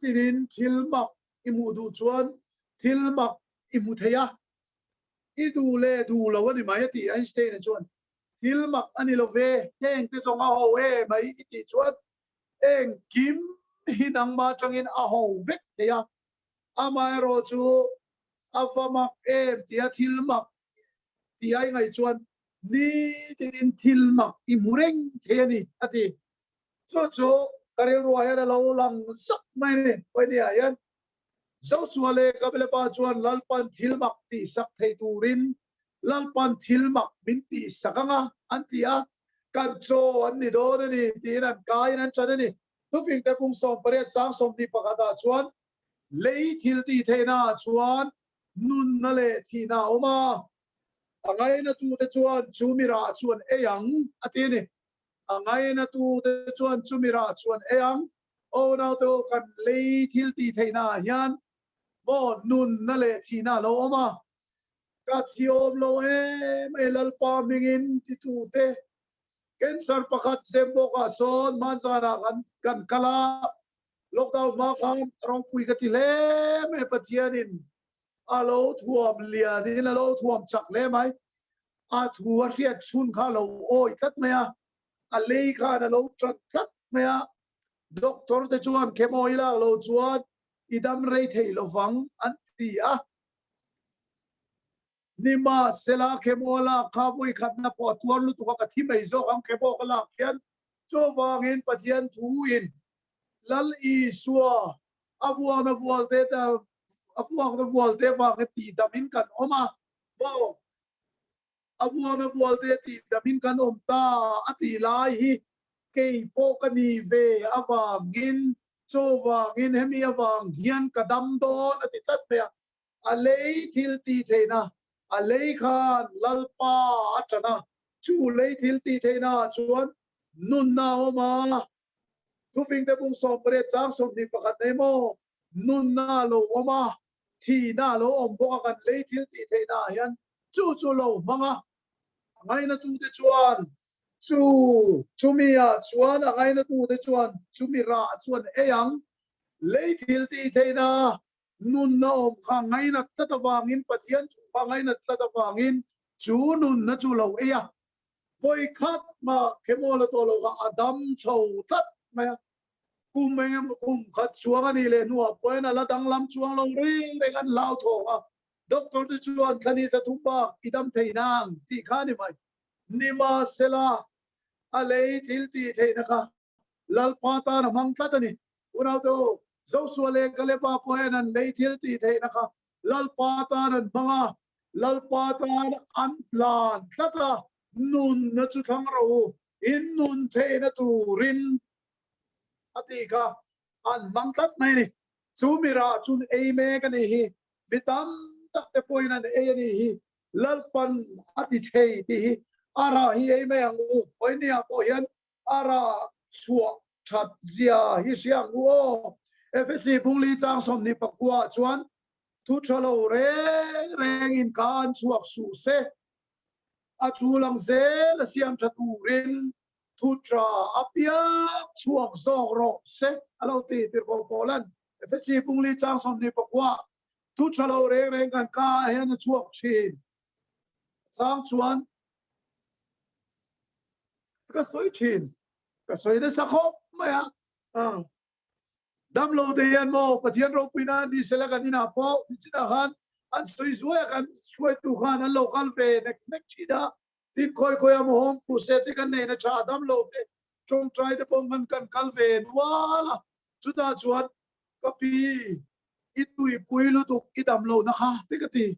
tinin thilmak imu du chuan thilmak imu theya I du le du lo ni mai ti Einstein chuan thilmak ani lo ve heng te song a ho e mai ti chuan eng kim hinang ma changin a ho vek theya amai ro chu afamak em ti a thilmak ti ai ngai chuan ni tin thilmak imureng theni ati chu karel ro ya lo lang sak mai ne oi ni ayan zo suale kabele pa chuan lalpan thilmak ti sak thei turin lalpan thilmak min ti sakanga antia kan cho an ni do ni tin an kai nan chan ni tu fing te pung som pare chang som ni pakada chuan lei thil ti theina chuan nun na le thina oma angai na tu te chuan chumira chuan eyang atini angai na tu te chuan chumira chuan eyang o na to kan lei thil ti theina hian mo nun na le thina lo oma ka thiom lo e lalpa mingin ti tu te cancer pakhat sembo ka son mansara kan kala lockdown ma khan rong pui ka ti le me pathianin alo thuam lianin alo thuam chak le mai a thua riat chun kha lo oi tat maya a lei kha na lo tat maya doctor te chuan chemo ila lo chuan idam rei thei lo wang an ti a nima sela chemo la kha voi khat na po tuar lu tu ka thi mai zo am chemo ka la khian cho wangin pathian thu in lal I suwa avuan avual te ta avuan avual te wa ti damin kan oma bo avuan avual te ti damin kan om ta ati lai hi ke po kani ve awangin cho wangin hemi awang hian kadam don ati tat pe alei thil ti theina alei khan lalpa atana chu lei thil ti theina chuan nun na oma tu fing te bung som pre chang som ni pakhat nei mo nun na lo oma thi na lo om bo kan lei thil ti theina hian chu lo manga ngai na tu te chuan chumia chuan ngai na tu te chuan chumira chuan eyang lei thil ti theina nun na om kha ngai na tlatawangin pathian chu pa ngai na tlatawangin chu nun na chu lo eya voi khat ma kemola to lo adam chho tat ma kum khat chuang ani le nuwa poina la dang lam chuang lo ring reng an lao tho a doctor te chuan thani ta thumba idam theinang ti khani mai nima sela alei thil ti theina kha lalpa ta na mang tlatani unau to zo suale kale pa poenan lei thil ti theina kha lalpa ta nan manga lalpa ta an plan tlata nun na chu thang ro in nun theina tu rin ati ka an mang tlat mai ni chú mira chun ei me kan hi bitam tak te point an ei ni hi lalpan ati thei ti hi ara hi ei me ang u poinia po hian ara chua that zia hi siang u FSC bungli chang som ni pakwa chuan thu thalo reng in kan chuak su se a chu lang ze la siam thatu rin thu tra apia chuak zong ro se alo ti ko polan FSC bungli chang som ni pakwa thu thalo reng kan ka hian chuak chin sang chuan ka soi chin ka soi de sakho maya đâm lâu thì anh mò và thiên rô pina đi sẽ là cái nào po đi chỉ là han anh suy suy anh suy tu han anh lâu khăn về next chỉ đó tin coi am home pu sẽ thì cái này nó trả đâm lâu thì trong trai thì bông mình cần khăn về quá chúng ta chuột copy ít tuổi bùi lu tục ít đâm lâu nó ha thì cái gì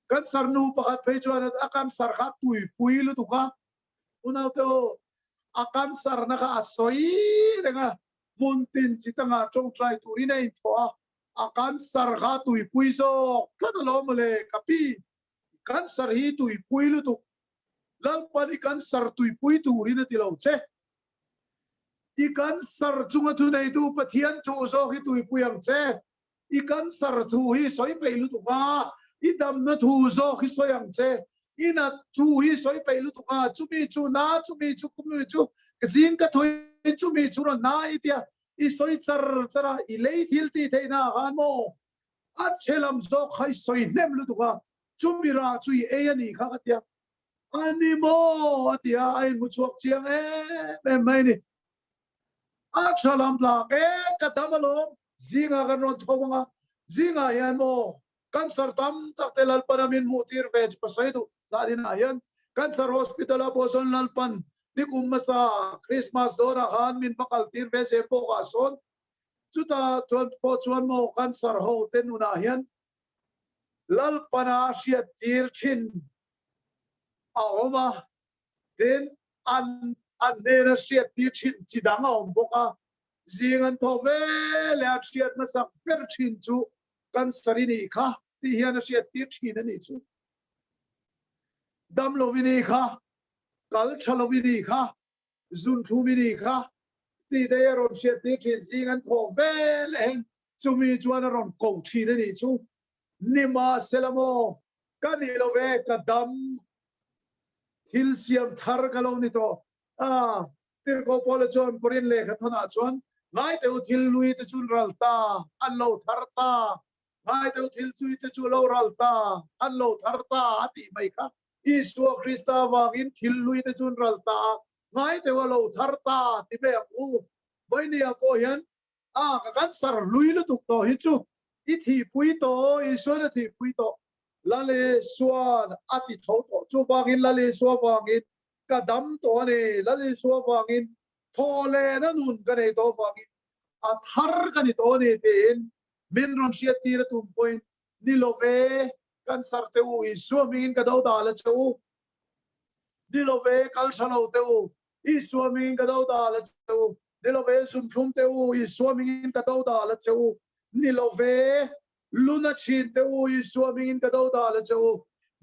kan sarnu pakat pe chuan akan sar kha tuổi bùi lu tục ha unau to akan sar na kha soi renga muntin chitanga trong trai turi nei thoa akan sar kha tui pui so kan lo male kapi kan sar hi tui pui lu tu lal pani kan sar tui pui turi na tilo che I kan sar chunga tu nei tu pathian tu so hi tui pui ang che I kan sar tu hi soi pe lu tu ba I dam na tu so hi soi ang che ina tu hi soi pe lu tu ba chu mi chu na chu mi chu kum mi chu kazin ka thoi chu mi chu ro na itia I soi chara I lei thil ti theina han mo a chelam zo khai soi nem lu tu ba chu mi ra chu e ani kha tia ani mo atia ai mu chuak chiang e mai ni a chelam la ke ka damalo zinga kan ron thobanga zinga yan mo kan sartam tak telal panamin mutir veg pasaidu sadina yan kan sar hospital a boson lalpan di kumasa Christmas dora han min bakal tir be se po ka son chuta po chuan mo kan sar ho ten una hian lal pana sia tir chin aoma ten an nera sia tir chin chidanga om boka zingan to ve le sia na sak per chin chu kan sarini kha ti hian sia tir chin ani chu dam lovini kha kal chalovini kha zun thumini kha ti de ron sia ti chin zingan tho vel hen chumi chuan ron ko thi ni chu nima selamo kani love ka dam thil siam thar kalo ni to tir ko pole chon purin le kha thona chon ngai te thil lui te chun ralta an lo tharta ngai te thil chui te chu lo ralta an lo tharta ati mai kha Isu Krista wangin thilui te chun ralta ngai te walo tharta ti be u voinia po hian ka kan sar lui lu tuk to hi chu I thi pui to isu na thi pui to lale suan ati tho to chu wangin lale suwa wangin ka dam to ne lale suwa wangin thole na nun ka nei to wangin a thar ka ni to ne ten min ron sia ti ra tum point ni love kan sar te u isu mingin ka do da la chu dilove kal chalo te u isu mingin ka do da la chu dilove sum thum te u isu mingin ka do da la chu nilove luna chin te u isu mingin ka do da la chu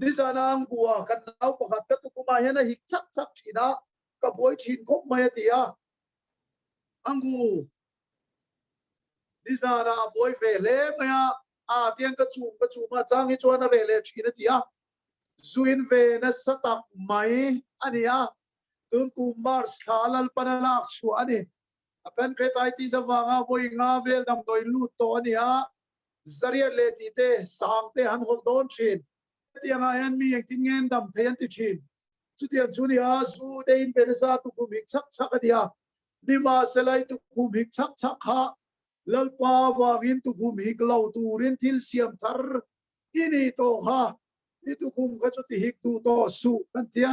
disana ang bua kan nau pakhat ka tu kuma hian a hik chak thina ka boi chin khop mai atia angu disana boi ve le maya tiang ka chu ma chang hi chuan a re le thina tia zuin ve na satak mai ania tun ku mars thalal panalak chu ani apen kretaiti zawanga boi nga vel dam doi lu to ania zaria le ti te sam te han hol don chin tiang an mi yang tingen dam thean ti chin chu tiang chu nia su de in benasa tu ku mik chak ania nima selai tu ku mik chak kha lalpa wangin tu kum hik lau tu rin thil siam thar ini to ha itu kum ka chu ti hik tu to su kan tia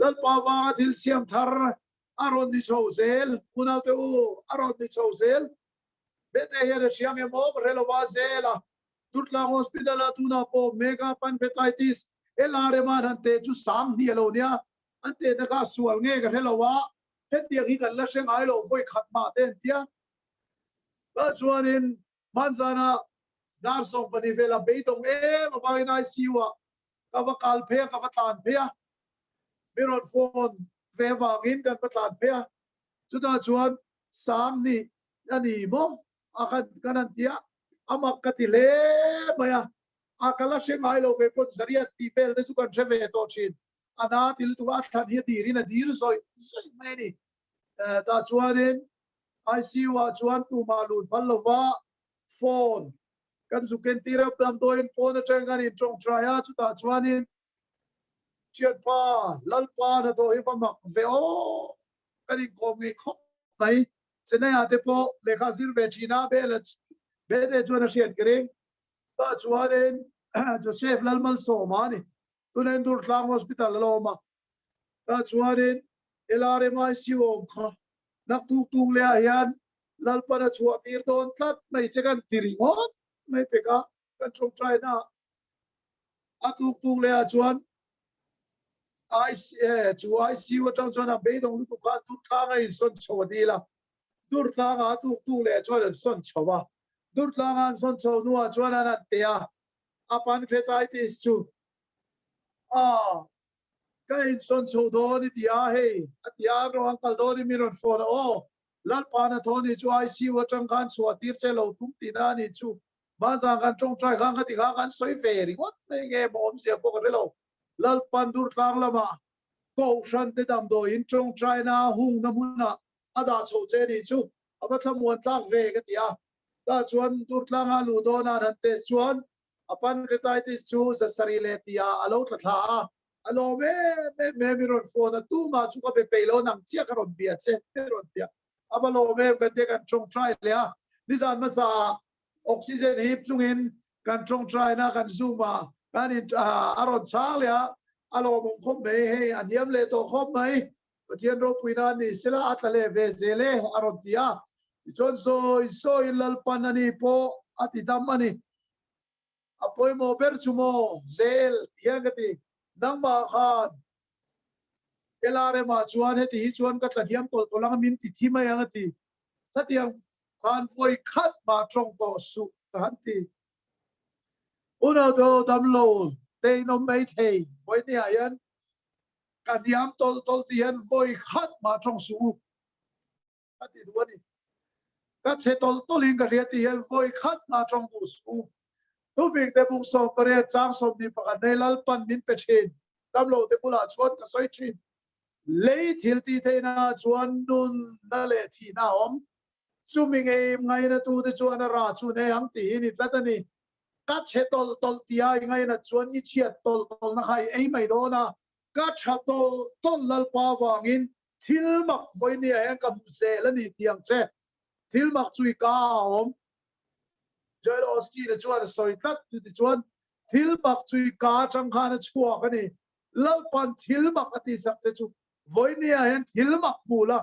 lalpa wa thil siam thar aron di chozel unau te u aron di chozel Bete-a siam e mo relo wa zela tutla hospital atuna po mega pancreatitis elare man ante chu sam ni alonia ante na ka sual nge ka relo wa hetia hi kan la seng ai lo voi khat ma ten tia chuanin manzana dar song pani vela beitong ma bangin ai siwa kava kalphe kava tan phea miron phone ve wangin kan patlan phea chuta chuan sam ni ani mo akan kanan tia amak katile maya akala shengai lo ve kon zaria tipel de sukan treve to chin ana til tu athan hi dirin a dir soi meni ta chuanin I see what chuan tu malun pallova phone kan suken tira pam doin phone atang kan in trong traya chuta chuanin chiat pa lalpa na to hi pamak ve o kan in kom ngi khop mai senaya te po lekha zir ve china belet bete chuan a shiat greng ta chuanin Joseph lalmal so mani tunen dur tlang hospital loma ta chuanin elare mai siwom kha nak tu le ayan lalpana chua mir don tlat mai chekan tiringon mai peka kan chong try na tu le a chuan chu I see what tang chuan a be dong lu ka tu tlang ai son chodi la dur tlang a tu le chuan son chowa dur tlang an son chow nu a chuan an tia pancreatitis chu kain son chow do ni tia he atia ro ankal do ni miron for o lal pana thoni chu I see what tang kan so tir che lo tum ti na ni chu ba za kan chong trai kan ti kan soi fe ri ngot nei nge bom sia po ka lo lal pan dur tlang lama ko shan te dam do in chong trai na hung na mun na ada cho che ni chu aba thamuan tlang ve ka tia ta chuan dur tlang a lu do na han te chuan pancreatitis chu sa sarile tia alo tla alo me miron fo na tu ma chu ka be pelo nam chia ka ron bia che ron tia abalo me kan te kan chong try le a ni zan ma sa oxygen hip chungin kan chong try na kan zuma kan in aron cha le a alo mong khom me he aniam le to khom mai pathian ro puina ni sila atale ve zele aron tia chon so ilal panani po ati damani apoy mo perchumo zel yangati nangma khan elare ma chuan heti hi chuan ka tlathiam tol tolang min ti thima yangati tatiang khan foi khat ma trong to su hanti uno do damlo te no mai thei boy ni ayan kadiam tol tian foi khat ma trong su ati duani ka che tolin ka riati hi foi khat ma trong su tu việc te buk so pare chang som ni pa nei lal pan min pe thin tam lo te pula chuan ka soi thin lei thil ti the na chuan nun na le thi na om chu mi ngai na tu te chuan ra chu ne ang ti ni tlatani ka che tol ti ai ngai na chuan I chiat tol na hai ei mai do na ka cha tol lal pa wangin thil mak voi ni ang ka se la ni tiang che thil mak chui ka om joy osti de chuan soi tat tu de chuan thil mak chui ka chang khan chua ka ni lal pan thil mak ati sak che chu voi ni a hen thil mak mula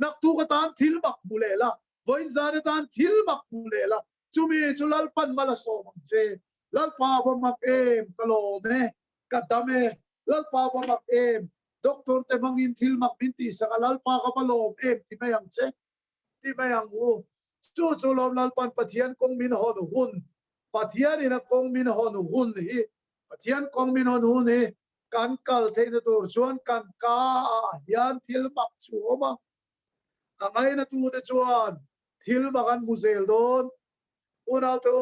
nak tu ka tan thil mak mule la voi zan tan thil mak mule la chu mi chu lal pan mala so mang che lal pa va mak em kalo me ka dame lal pa va mak em doctor te mangin thil mak binti sa lal pa ka palom em ti mayang che ti mayang u chu lom lal pan pathian kong min hon hun pathian ina kong min hon hun hi pathian kong min hon hun hi kan kal the na tur chuan kan ka hian thil mak chu ma angai na tu te chuan thil makan muzel don unau to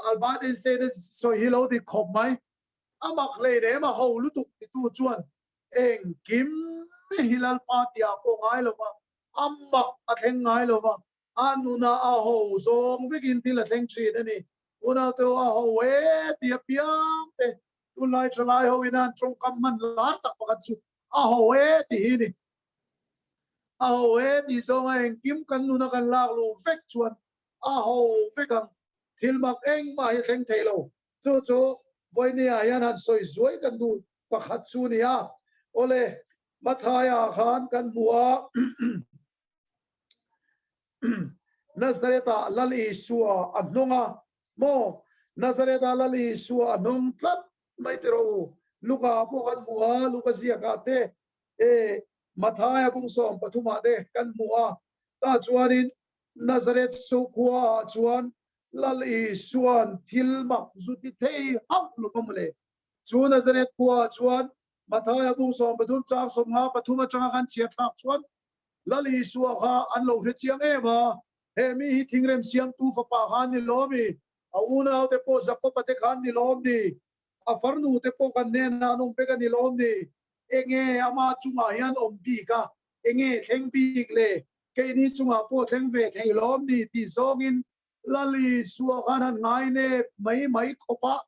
albat instead so hilo di khop mai amak le de ma ho lu tu chuan eng kim hilal patia ko ngai lo ma amak atheng ngai lo ma anuna aho zong vikin til atheng chi ani una to aho we ti piang te tu lai chalai ho inan trong kam man lar tak pakat chu aho we ti ni aho we ti zong eng kim kan nuna kan lak lu vek chuan aho vekang thil mak eng ma hi theng thelo chu voi ni ayan han soi zoi kan du pakhat chu ni a ole mathaya khan kan bua Nazareta lali suwa anonga mo Nazareta lali suwa anong tlat mai tero luka po kan mua luka siya kate mathaya kung som pathuma de kan mua ta chuanin Nazareth sukwa chuan lali suan thilmak zuti thei hak lukamule chu Nazareth kwa chuan mathaya bu som badum chang som nga pathuma changa kan chiat thak chuan lali suwa kha anlo he chiang ema he mi hi thingrem siam tu fa pa khan ni lomi a una te po zakko pate khan ni lomni a farnu te po kan ne na nong pe kan ni lomni enge ama chunga hian om bi ka enge theng bi le ke ni chunga po theng ve thei lomni ti zongin lali suwa khan han ngai ne mai khopa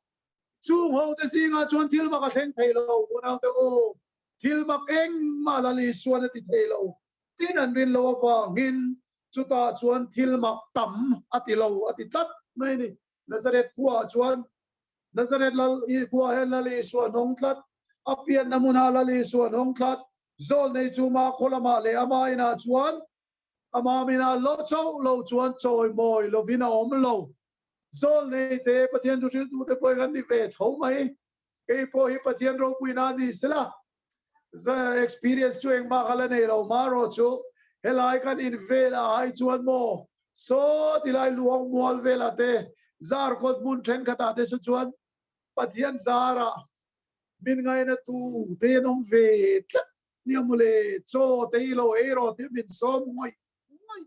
chung ho te singa chuan thil ma ka theng thei lo una te o thil mak eng ma lali suwa na ti thei lo tin an rin lo wa ngin chuta chuan thil mak tam ati lo ati tat mai ni Nazareth kwa chuan Nazareth lal I kwa hen lali suwa nong tlat apian namuna lali suwa nong tlat zol nei chuma kholama le ama ina chuan ama mina lo chuan choi moi lo vina om lo zol nei te pathian Thuhriltu te poi gan ni ve thau mai ke po hi pathian ro puina ni sela the experience chueng ma khala nei lo ma ro chu helai kan in vela ai chuan mo so tilai luang mual vela te zar kot mun thren khata te su chuan pathian zara min ngai na tu te nong ve tlat niamule cho te lo ero te min som ngoi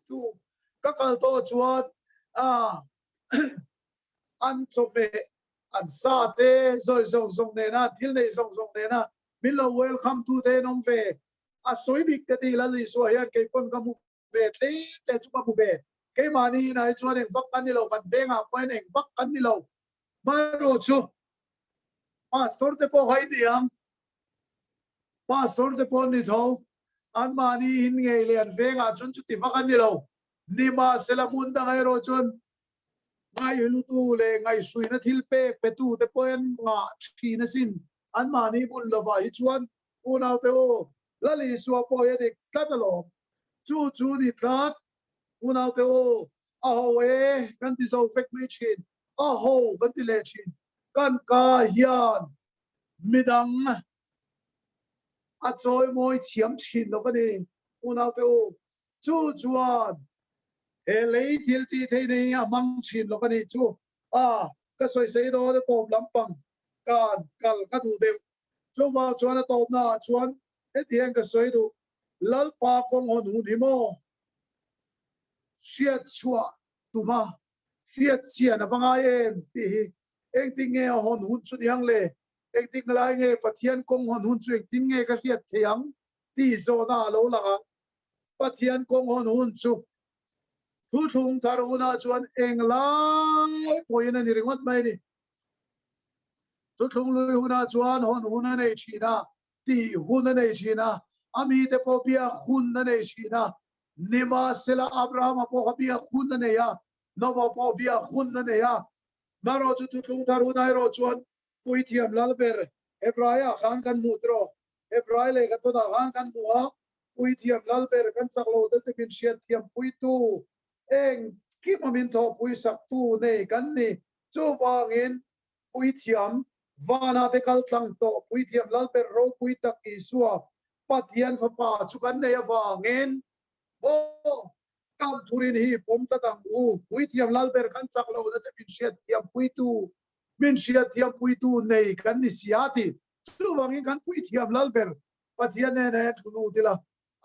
tu ka kal to chuan an chope an sa te zoi zong ne na thil nei zong ne na min lo welcome to te nong ve a soi bik te ti la li so hian ke pon ka mu ve te chu ka mu ve ke mani na chuan eng vak kan ni lo kan benga point eng vak kan ni lo ma ro chu pastor te po hai diam pastor te po ni tho an mani hin nge lian venga chun chu ti vak kan ni lo ni ma selamun da ngai ro chun ngai lu tu le ngai sui na thil pe tu te poen nga thi na sin an mani bul lo va hi chuan una te o lali suwa po ye de tlatalo chu ni tlat una te o a ho e kan ti so fek me chin a ho kan ti le chin kan ka hian midang a choi moi thiam chin lo ka ni una te o chuan he lei thil ti thei nei a mang chin lo ka ni chu ka soi sei do de pom lampang kan kal ka thu de chu wa chuan a top na chuan he tiang ka soi du lal pa kong hon hu ni mo shiat chua tu ma shiat chian a banga em ti eng ting nge hon hun chu yang le eng ting lai nge pathian kong hon hun chu eng ting nge ka hiat thiang ti zo na lo la pathian kong hon hun chu thu thung tharuna chuan eng lai poina ni ringot mai ni thu thung lui huna chuan hon huna nei china ti huna nei china ami te po bia hun na nei china nima sela abraham po bia hun na nei ya nova po bia hun na nei ya maro chu thu thung tharuna ro chuan pui thiam lalber hebraya khan kan mutro hebrai le ka to da khan kan muwa pui thiam lalber kan chaklo te bin shiat thiam pui tu eng ki mamin tho pui sak tu nei kan ni chu wangin pui thiam vana te kal tlang to pui thiam lal per ro pui tak I suwa pathian fa pa chu kan nei wangin o kam thurin hi pom ta dang u pui thiam lal per kan chaklo te bin shiat thiam pui tu min shiat thiam pui tu nei kan ni siati chu wangin kan pui thiam lal per pathian ne ne thunu tila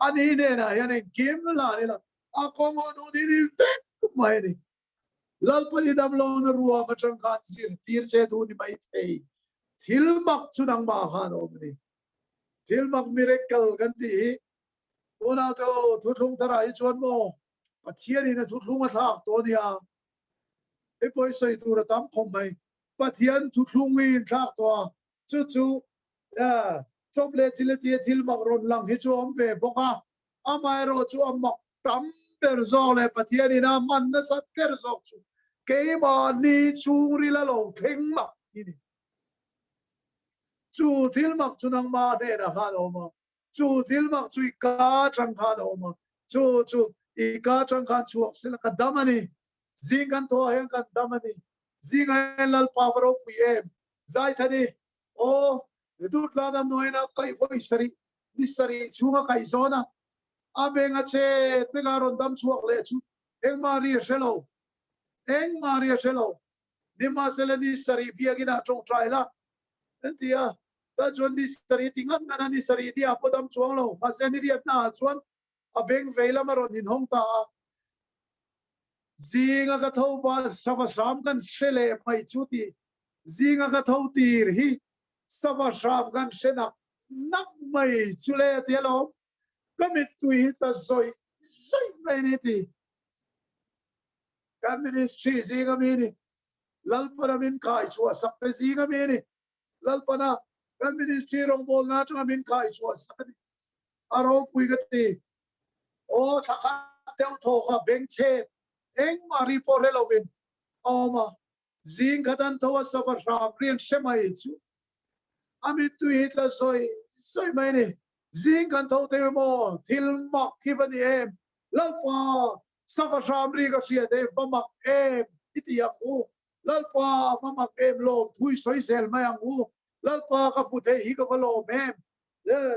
ani ne na yan kim la ni la ako no diri vet mai ni lal pani dam lo na ruwa ma chang khan sir tir che du ni mai thei thil mak chunang ma khan om ni thil mak miracle kan ti ona to thu thung thara I chuan mo pathian ni na thu thung a thak to nia e poi soi tu ra tam khom mai pathian thu thung in thak to chu chop le chile ti thil mak ron lang hi chu om ve boka amai ro chu am mak tam per zo le pathian ina man na sat ker zo chu ke ma ni churi la lo theng ma ni chu thil mak chu nang ma de na kha lo ma chu thil mak chu ka chang kha lo ma chu I ka chang kha chu sil ka damani zing kan to hen kan damani zing ai lal pavro pu em zai thani o dut la dam no ina kai voi sari ni sari chu ka kai zona abenga che te garon dam chuak le chu eng Maria Shelo ni maselani sari biagina trong trai la entia ta chuan ni sari tingan ngana ni sari dia podam chuang lo maseni riat na chuan a beng veila maron in hong ta zinga ka tho ba sava sam kan sele mai chuti zinga ka tho tir hi sava sam kan sena nak mai chule tialo kamit tui ta zoi mai ni ti kan ministry zinga mini lalpana min kai chua sak pe zinga mini lalpana kan ministry rong bol na chunga min kai chua sak ni aro pui gati o thakha teu tho kha beng che eng mari por helovin oma zing khadan tho safar ram rian shemai chu ami tu hitla soi mai ni zing kan tho te mo thil mak khivani em lalpa safar ram ri ka sia de pamak em itiak u lalpa pamak em lo thui soi sel mai ang u lalpa ka puthe hi ka lo mem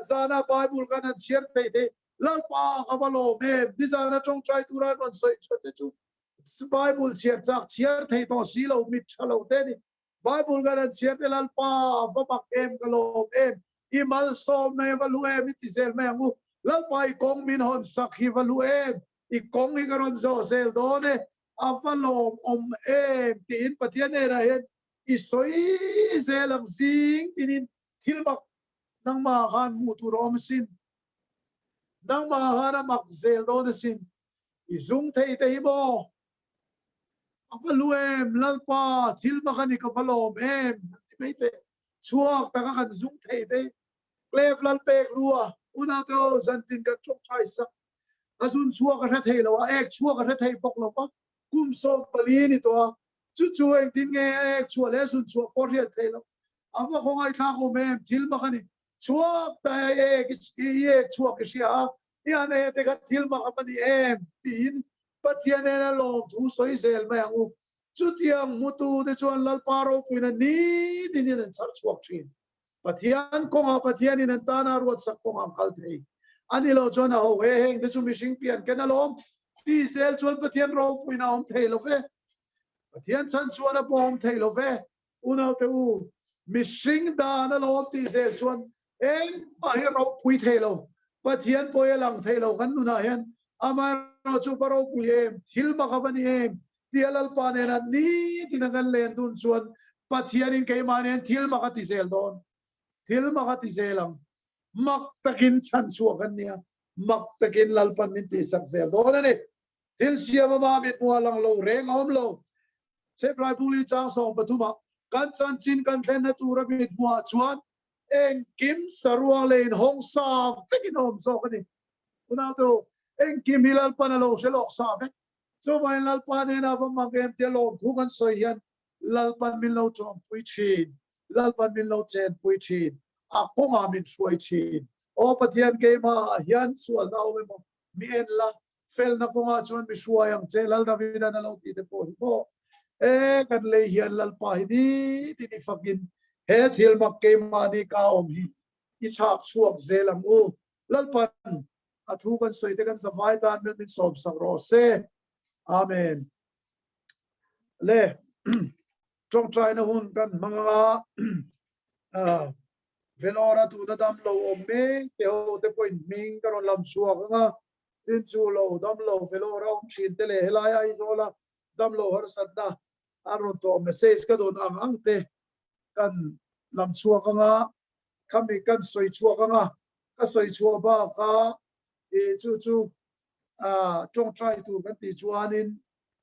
zana bible kan share te lalpa ka lo mem dizana trong trai turan on soi chote chu Bible share chak share thei to silo mit chalo te ni Bible kan share te lalpa pamak em ka lo em imal som na evalu em itisel mai ang u lalpa I kong min hon sak hi valu em I kong hi karon zo sel do ne avalom em tin pathian era hen isoi zelang sing tinin thilmak nang ma han muturom sin nang ma han mak zel do ne sin izung thei te mo avaluem lalpa thilmak ani ka valom em timete chuak ta kan zung thei te klef lal pek lua una to zantin ka chok thai sak azun chuak ka thei lo ek chuak ka thei pok lo pa kum so pali ni to chu eng tin nge ek chu le sun chu por riat thelo ava khong ai tha ko mem thil ma khani chuak ta ek chuak ke sia ya ne te ka thil ma khani em tin pathian na lo thu soi sel ma ang u chu tiang mutu de chuan lal paro puina ni tin ni char chuak thin pathian konga pathian in ta na ruat sak konga kal thei ani lo chona ho he heng de chu mi sing pian ken alom ti sel chuan pathian ro puina om thei lo fe pathian chan chuan a bom thei lo ve unau te u mishing da na lo ti se chuan eng ma hi ro pui thei lo pathian poi lang thei lo kan nu na hen ama ro chu paro pui em thil ma ka bani em tialal pa ne na ni tinagan len dun chuan pathian in ke man en thil ma ka ti sel don thil ma ka ti selang mak takin chan chu kan nia mak takin lalpan min ti sak sel don ne thil sia ma mit mo lang lo reng om lo se prai puli chang song patuma kan chan chin kan thlen na tu ra mit mua chuan eng kim sarua lein hong sa fekin hom so kani una to eng kim hilal panalo se lok sa fe so mai lal pa ne na vam magem te lo thu kan soi hian lal pan min lo chom pui chin lal pan min lo chen pui chin a konga min suai chin o pathian ke ma hian sual na o mo mi en la fel na konga chuan mi suai ang che lal da vida na lo ti te po hi kan le hian lal pa hi ni ti ni fakin he thil mak ke ma ni ka om hi I chak chuak zelam u lal pan a thu kan soi te kan savai dan min som sang ro se amen le trong trai na hun kan manga Vellore tu na dam lo om me te ho te point ming karon lam suak nga tin chu lo dam lo Vellore om chin te le helai ai zola dam lo har sat na aro to message ka don ang te kan lam chuak nga kami kan soi chuak nga ka soi chuak ba ka e chu trong trai tu kan ti chuanin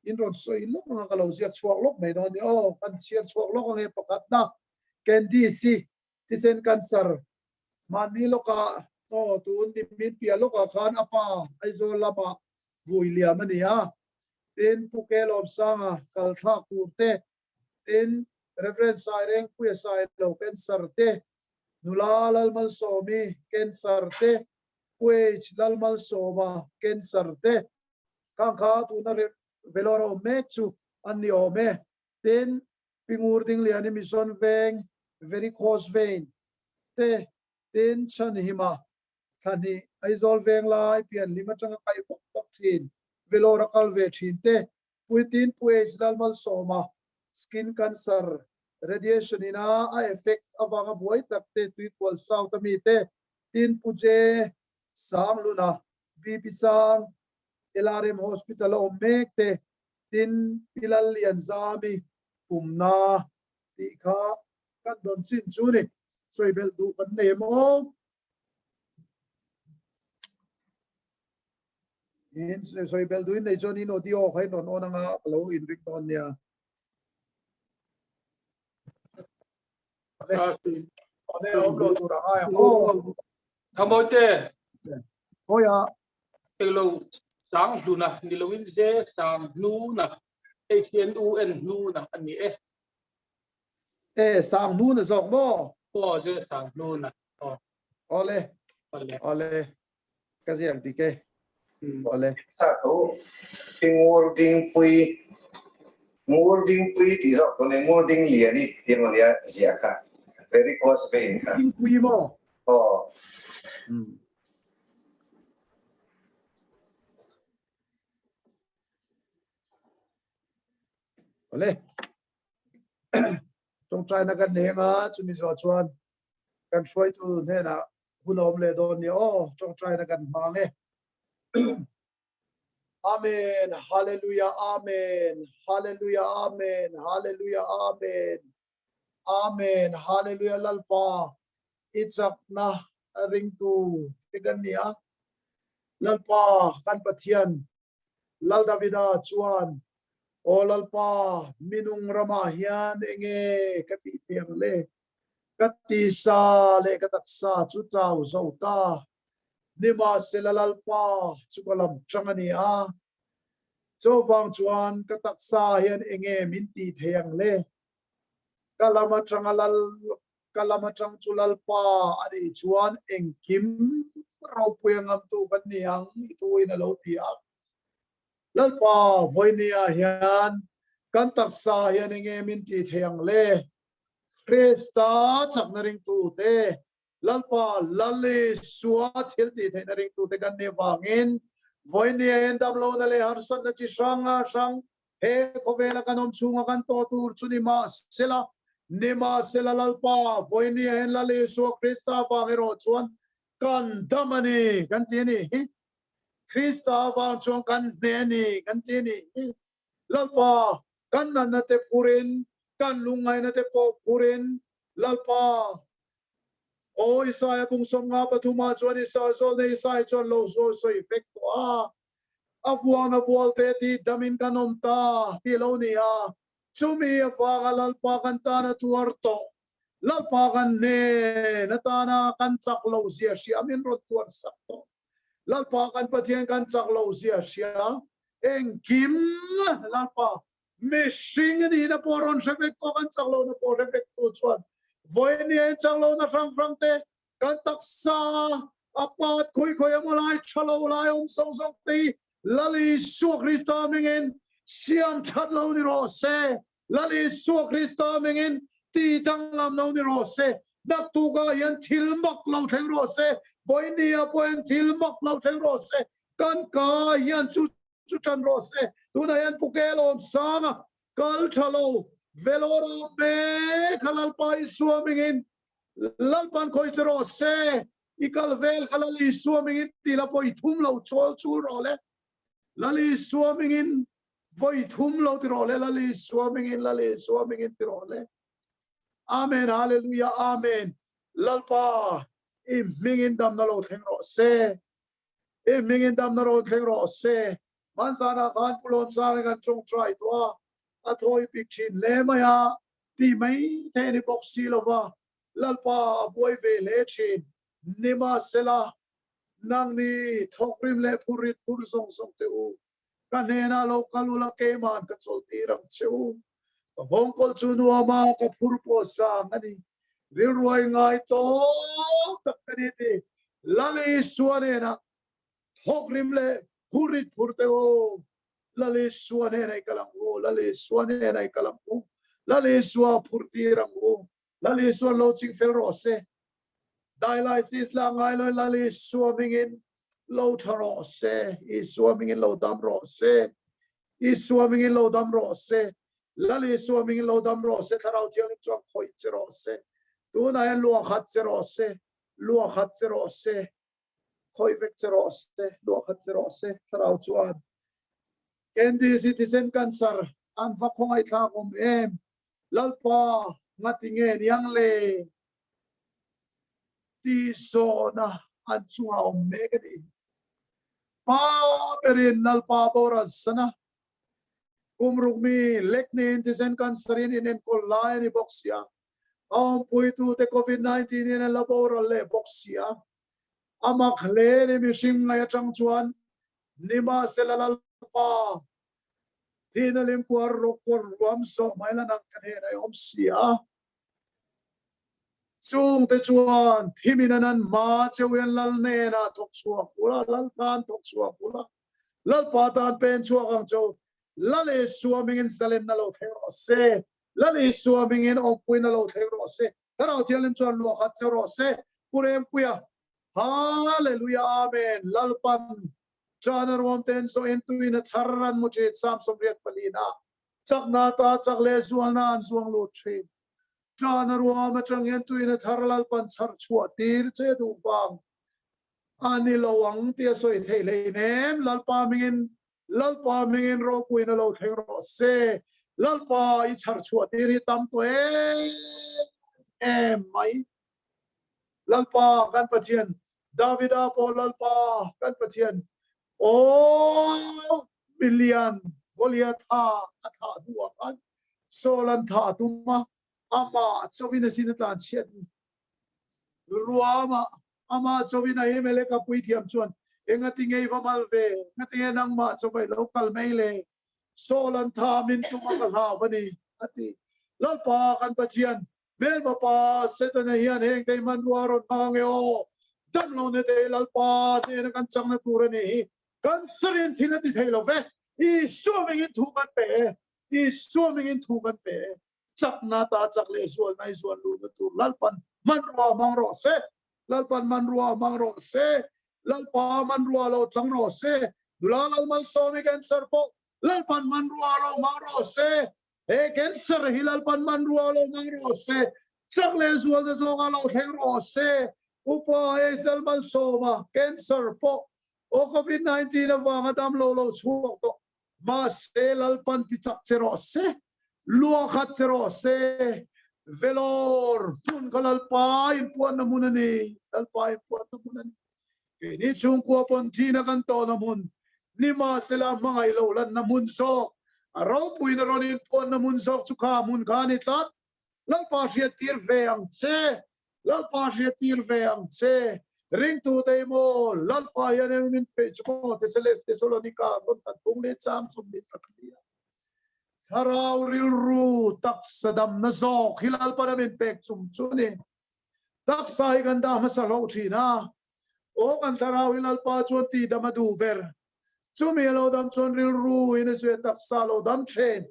in ron soi lok nga ka lo siak chuak lok mai don ni o kan siak chuak lok nge pakat na ken di si ti sen kan sar mani loka to tun ni min pia loka khan apa ai zo lama vui liam ani a tin pukel om sanga kal tha kurte tin reference saireng puya sai lo ken sarte nulalal mal somi ken sarte puech lal mal soma ken sarte kan kha tu na Vellore mechu ani ome tin pingur ding liani mission veng very close vein te tin chan hima thani aizol veng lai pian lima changa kai bok thin Vellore kalve chinte puitin pues dalmal soma skin cancer radiation ina a effect avanga boy takte tuit wal south amite tin puje sang luna bp sang LRM hospital omekte tin pilal lian zami kumna ti kha kan don chin chuni soi bel du kan nemo in soi bel du in nei choni no ti o khai non onanga lo in rik ton nia ale om lo tu ra ai o tham bồi tê oi a lâu sáng lu na ni lo in je sang nu na HNUN nu na anh ấy e sang nu na zok mo po je sang nu na ole ole ole ka ziang ti ke ole sa thấu cái ngô đinh pui thì rõ còn này ngô đinh liền đi thì mà liền dễ cả very close vein cả ding pui mo ole trong trai na kan ne nga chumi zo chuan kan foi tu ne na hunom le don ni o trong trai na kan ma nge amen hallelujah amen hallelujah amen hallelujah amen amen hallelujah lalpa ichak na ring tu tigan nia lalpa kan pathian lal davida chuan o lalpa minung rama hian enge kati thiang le kati sa le kataksa chu chau zo ta nima selalalpa chukalam changania chowang chuan kataksa hian enge minti thiang le kalama changalal kalama chang chulalpa ani chuan engkim ro puangam tu baniang ituina lo tia lalpa voinia hian kan taksa hian enge minti thiang le Krista chaknaring tu te lalpa lali suwa thilti theinaring tu te kan ne wangin voinia endam lo na le harsan na chi sanga sang he kovela kanom chunga kan to tur chuni ma sela nima sela lalpa voinia en lali suwa Krista wangero chuan kan damani kan tiani Krista wang chuan kan neni kan tiani lalpa kan na te purin kan lungay na te po purin lalpa o Isaiah kung som nga patuma chuan Isaiah zol na Isaiah chuan lo zol so epekto afuang na vual te ti damin kanom ta ti lo niya chumi afuang lalpa kan ta na tuarto lalpa kan ne natana kan chak lo siya siya amin rot tuar sakto lalpa kan patien kan chak lo siya siya engkim lalpa missing ni na poron shepek ko kan chaklo na po shepek tu chuan voini en chaklo na frang te kan taksa apat khoi amolai chalo lai song song ti lali su Krista mingen siam chatlo ni ro se lali su Krista mingen ti danglam lo ni ro se nak tu ga yan thilmak lo theng ro se voini apoen thilmak lo theng ro se kan ka yan chu chan ro se tuna yan pukelom sama kal chalo Vellore me khalal pai suamingin lalpan khoi chro se ikal vel khalali suamingin tila foi thum lo chol chul role lali suamingin voi thum lo ti role lali suamingin ti role amen hallelujah amen lalpa mingin dam na lo theng ro se mingin dam na lo theng ro se mansana khan pulon sa kan chong try to athoi pichin le maya ti mai the ni boxi lova lalpa boy ve le chin nima sela nang ni thokrim le purit pur song song te u kanena lo kalula ke man ka chol tiram cheu bong kol chunu ama ka pur po sa ngani ril roi ngai to takani ti lali suanena thokrim le purit pur te o lali suane nai kalamgu lali suane nai kalamgu lali sua purtiramgu lali sua lo ching fel rose dai lai sis la ngai lo lali sua mingin lâu tharo se isuaming in lâu dam ro se isuaming in lâu dam ro se lali isuaming in lâu dam ro se tharau thiang chuak khoi chero se tu na yan lua khat chero se khoi vek chero se lua khat chero se tharau chuan kendi citizen cancer an fa khongai tha kom em lalpa ngatinge niang le ti so na an chua om megadi pa perin lalpa boras sana kumrukmi lekni citizen cancer in kolai ni boxia puitu te COVID-19 in labora le boxia amak le ni mishing ngai chang chuan nima selalpa tinalim kuar rokor ruam so maila nang kane na om sia chung te chuan thiminanan ma chewen lal ne na thok chua pula lal pan thok chua pula lal pa tan pen chua ang cho lal e suaming in salen na lo thero se lal e suaming in om puin na lo thero se tarau thialim chuan lo khat chero se purem puya hallelujah amen lal pan Chana rom ten so into in a tharan mujit sam somriat palina chakna ta chakle zuana an zuang lo train Chana rom atang into in a tharalal pan char chua tir che du bang ani lawang tia so it hele nem lalpa mingin ro puina lo theng ro se lalpa I char chua tir hi tam to em mai lalpa kan pathian Davida po lalpa kan pathian million Goliath atha dua kan solan tha tuma ama chovina sinatan chiat ruama ama chovina emele ka pui thiam chuan engati ngei vamal ve ngati nang ma chovai local meile solan tha min tuma ka ha bani ati lalpa kan pachian bel pa setana hian heng dei man waron mangeo dam lo ne de lalpa ne kan chang na turani kan serin thilati thailo ve I swimming in thu kan pe chakna ta chakle sual nai sual lu tu lalpan manrua mangro se lalpan manrua mangro se lalpa manrua lo tangro se dulalal mal somi cancer po lalpan manrua lo mangro se e cancer hilalpan manrua lo mangro se chakle sual de zonga lo thengro se upa e selman soma cancer po o COVID-19 awang adam lo chuak to ma selal pan ti chak chero se lua khat chero se Vellore pun kalal pa in puan namunani alpa in puan namunani ni chung ko pon thi na kan to namun ni ma sela mangai lo lan namun so aro puin ron in puan namun so chuka mun gani tat lal pa ria tir veang che ring tu dei mo lal pa yan min pe chmo te celeste solonika kon tan tung le cham sum min taklia Thuhriltu tak sadam na zok hilal pa namin pek chum chuni tak sai ganda masalo thina o kan tharau hilal pa chuan ti damadu ber chumi lo dam chon rilru in se tak salo dam chen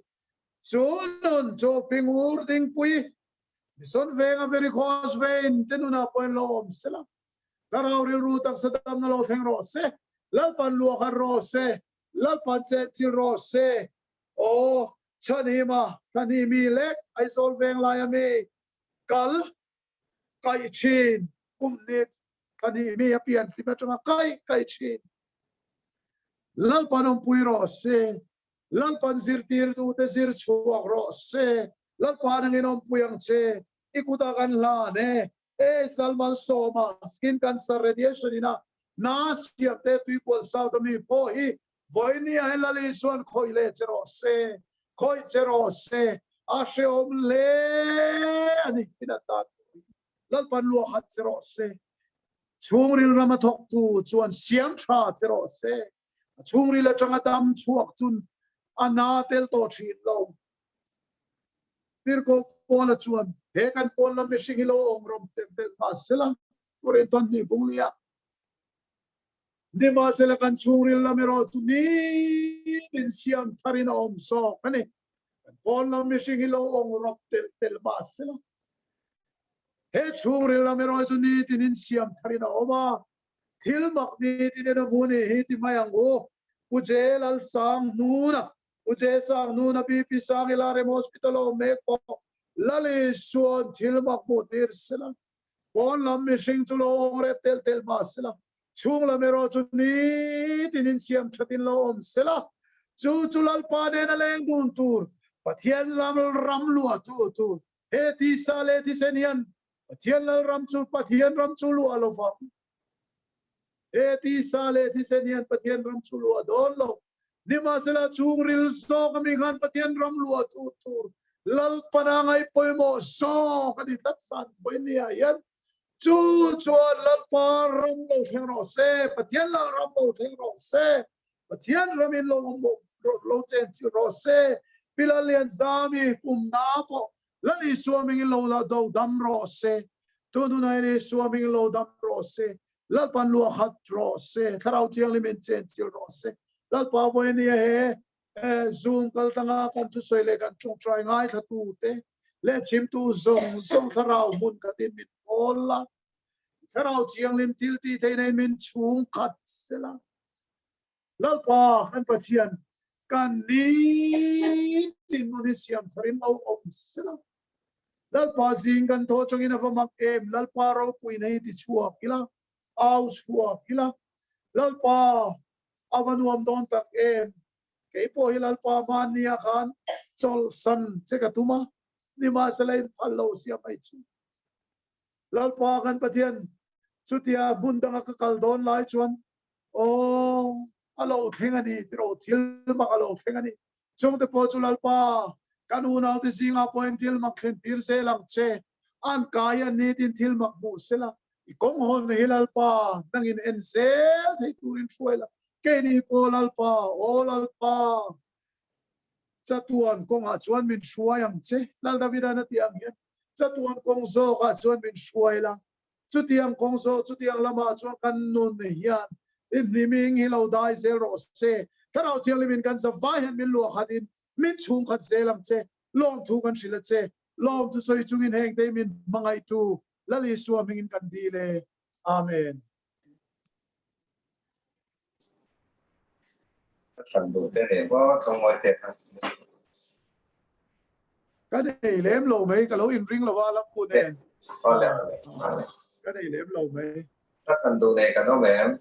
chunon cho pingur ding pui son venga very cause vein tenuna point lom sela Thuhriltu tak sadam na lo theng ro se lalpan lu kha ro se lalpan che ti ro se o chanima tanimi lek ai sol veng la yami kal kai chin kumnit tanimi apian timatanga kai chin lalpan om pui ro se lalpan zirtir tu te zir chuak ro se lalpan nginom puyang che ikuta kan la ne e salman soma skin cancer radiation ina nasia te tu equal south mi po hi voini helali swan khoile chero se khoi chero se ashe om le ani pinata lalpan lu khat chero se chungril ramathok tu chuan siam tha chero se chungril atanga dam chuak chun anatel to thin lo tirko pola chuan he kan pola mishing hilo ongrom tempel masela koreton ni bunglia ni masela kan chungril la mero tu ni in siam tharina om so kani pola mishing hilo ongrom tempel masela he chungril la mero tu ni tin in siam tharina oma thil mak ni ti na mu ni hi ti mayango uje lal sang nu na uje sang nu na pi sang ilare hospital o me ko lali suan thil mak mu tir sila bon lam mi sing chulo re tel ma sila chung la me ro chu ni tin siam thatin lo om sila chu chulal pa de na leng dun tur pathian lam ram lua tu he ti sale ti senian pathian ram chu pathian ram chu lu alo fa he ti sale ti senian pathian ram chu lu don lo ni ma sela chung ril so kami gan pathian ram lu tu lal panangai poimo so ka di tat san poi ni ayan chu chuan lal pa ram lo theng ro se pathian la ram lo theng ro se pathian ram in lo lo chen chi ro se pilalian zami kum na po lali swimming in lo la do dam ro se tu nu nai ni swimming in lo dam ro se lal pan lu khat ro se tharau chiang li min chen chi ro se lal pa bo ni he zoom kal tanga kan tu soi le kan chung try ngai tha tu te le chim tu zong tharau mun ka tin min ola tharau chiang lim til ti te nei min chung khat sela lal pa kan pathian kan ni tin mo ni siam tharin au om sela lal pa sing kan tho chong in afamak em lal pa ro pui nei ti chua kila au chua kila lal pa avanuam don tak em ke po hilal pa man nia khan chol san se ka tuma ni ma salai phallo siam ai chu lal pa kan pathian chutia bundanga ka kal don lai chuan o alo thengani tiro thil ma alo thengani chung te po chu lal pa kan unau te singa point thil mak khen tir se lang che an kaya ni tin thil mak bu sela I kong hon hilal pa nangin ensel thei turin chuela ke ni po lal pa o lal pa chatuan kong a chuan min shuayang che lal davida na tiang hian chatuan kong zo ka chuan min shuaila chutiang kong zo chutiang lama chuan kan nun ne hian in liming hilo dai se ro se karau chiang limin kan sa vai han min lo khanin min chung khat selam che long thu kan shila che long tu soi chungin heng te min mangai tu lali suaming in kan dile amen phần đủ thế này có không ngoài thiệt cái này lém lầu mấy cái lối in ring là ba lắm cô nè có lẽ cái này lém lầu mấy các phần đủ này cả nó mềm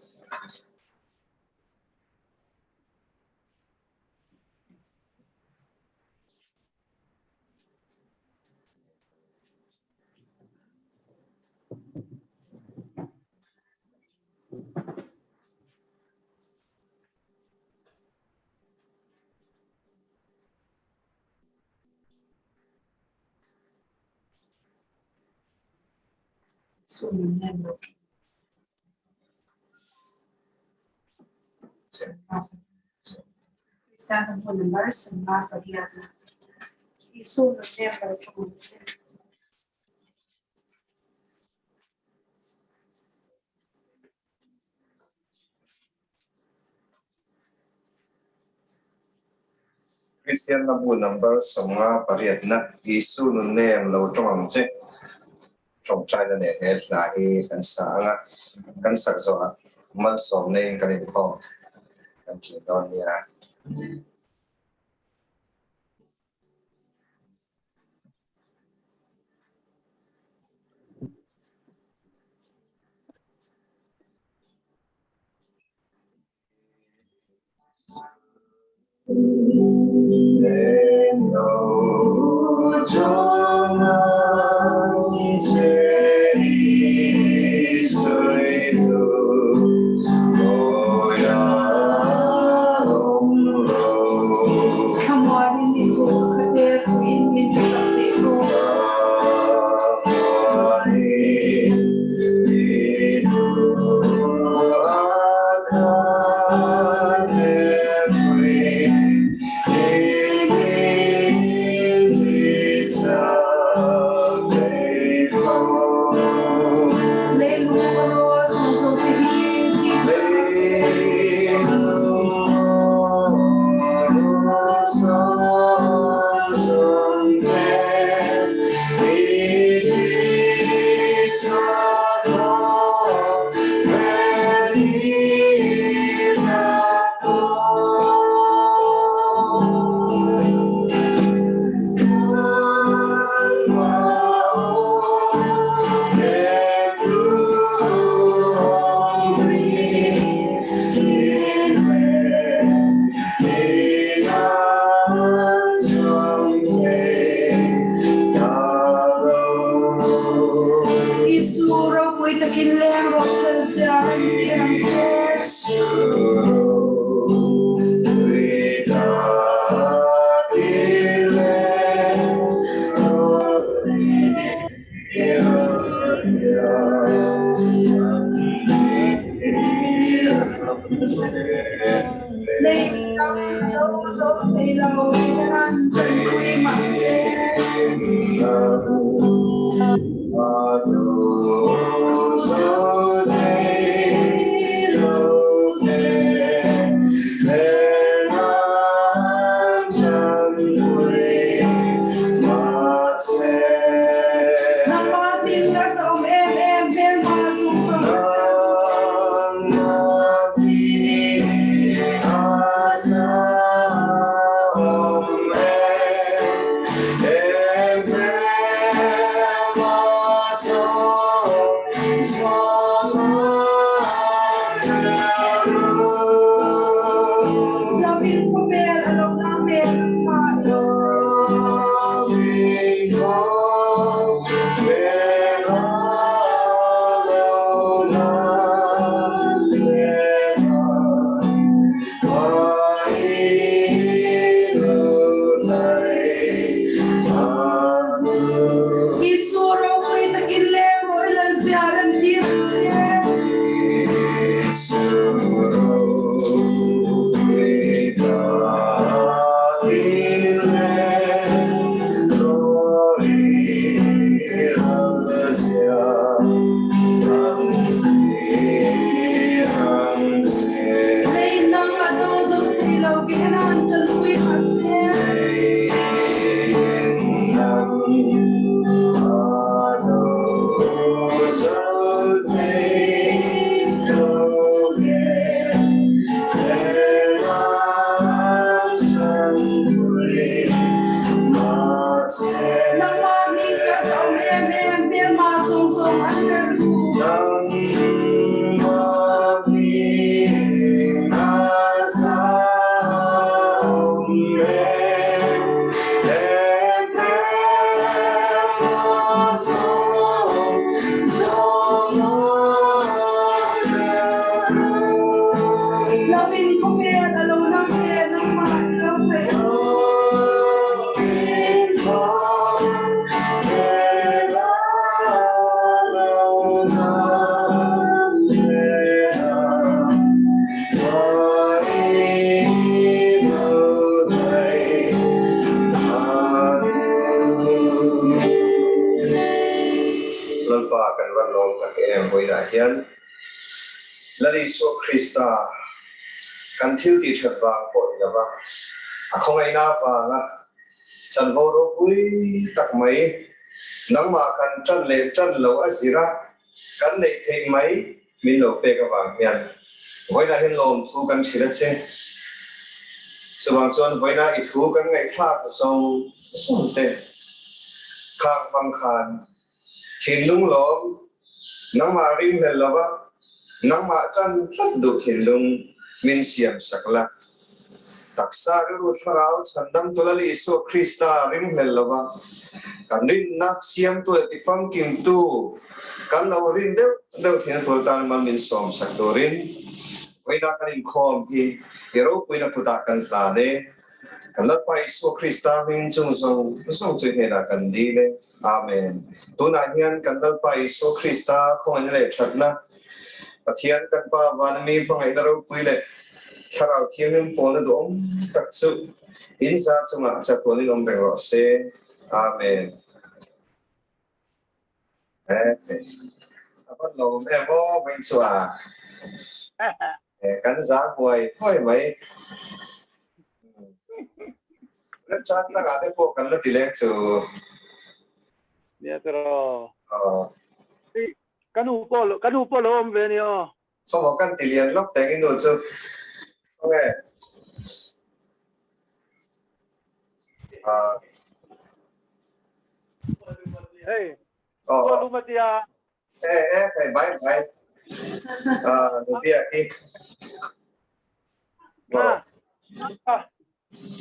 Estava com a Marcia, Marta, Diana. E sou na terra de Jones. Christian na bu number songa pariat na isu nun nem lo trong ang che trong chai na ne he la hi kan sa nga kan sak zo mal som ne kan in ko kan chi don ya Laliso Krista kan thil ti that wang ko ina ba không ai na ba na chan ho ro pui tak mai nang ma kan chan le chan lo azira kan nei thei mai min lo pe ka wang hian voina hin lom thu kan thila che chuwang chuan voina I thu kan ngai thak song song te khang bang khan thin lung lom nang ma ring hel lo ba nang ma chan tlat du thin lung min siam sakla taksa ru tharau chandam tolali so Krista ring hel lo ba kan rin nak siam tu ti fam kim tu kan lo rin deu thin tol tan ma min som sak do rin voina kan Inkhawm hi hero puina puta kan tla ne kan lat pai so Krista min chung song chu he na kan di le amen tuna hian kan lat pai so Krista khong le thatna pathian kan pa van mi pangai daro puile tharau thiam pon do tak chu insa chunga chatoni nom bero se amen apan lo me mo ben chua kan za hoi mai rất chắc là cái phố cần nó tỷ lệ từ Dạ rồi. Cái nụ polo ông về nè. không có cần tỷ lệ lóc tên cái đồ chứ. Ok. Hey. Polo mà tia. Phải bye. Đồ bia đi.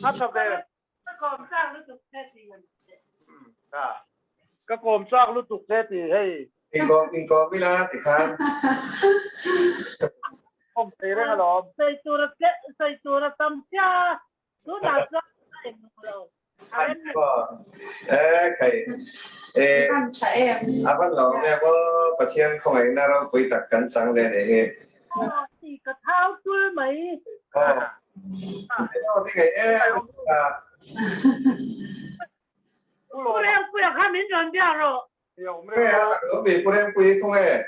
Hát tập đây. Các còm sang lúc tục thế thì các còm sang lúc tục thế thì hey. Inkhawm bila thì khang. Không thấy đấy hả lộn. Xây tu ra tâm cha. Lúc nào ra rồi. Cái vẫn lo nghe có phát hiện không ai nào quay tắc cắn trắng lên này nghe. Thì cái thao tôi mấy. Cái ngày Pureng pui kha min ron bia ro. cái ở vì cô em quý không hề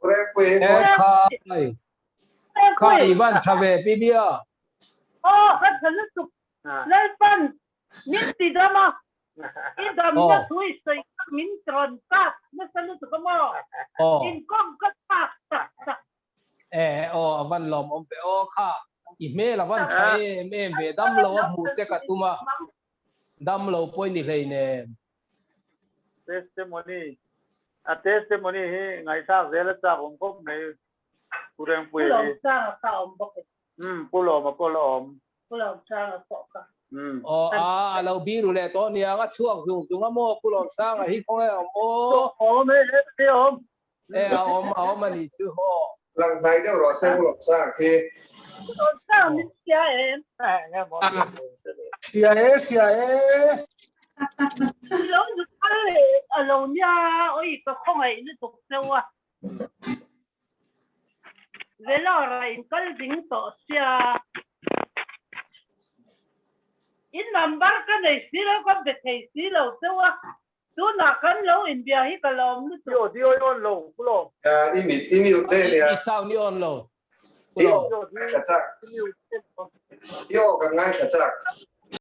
cô em quý khai văn thà về bia Cái thân nó sụp lên phân min tì đó mà ít đầm nó thui sấy min tròn ta nó thân nó sụp cái mò Inkhawm cái ta văn lom ông bé kha email là văn thấy mẹ về đâm lâu một sẽ cả tụi mà đâm lâu point đi đây nè testimony hi ngày sau sẽ là sao cũng có này Pureng Pui sa sa om bok pulo sa la pok ka lâu bi rồi lẽ to nia ngắt chuộc dùng chúng nó mua pulo sang hi không ai ôm ấy ôm mà đi chứ ho lần này đâu rồi xem pulo sang khi pulo sa min sia em nghe món kia lo nu kale alo nya oi ka không ai ni tok sewa Vellore in kal ding to sia in number ka nei silo ka de thei silo sewa tu na kan lo in bia hi ka lom ni to Dio on lâu pulo imi đây nè sao ni on lo io cái ngay cả chắc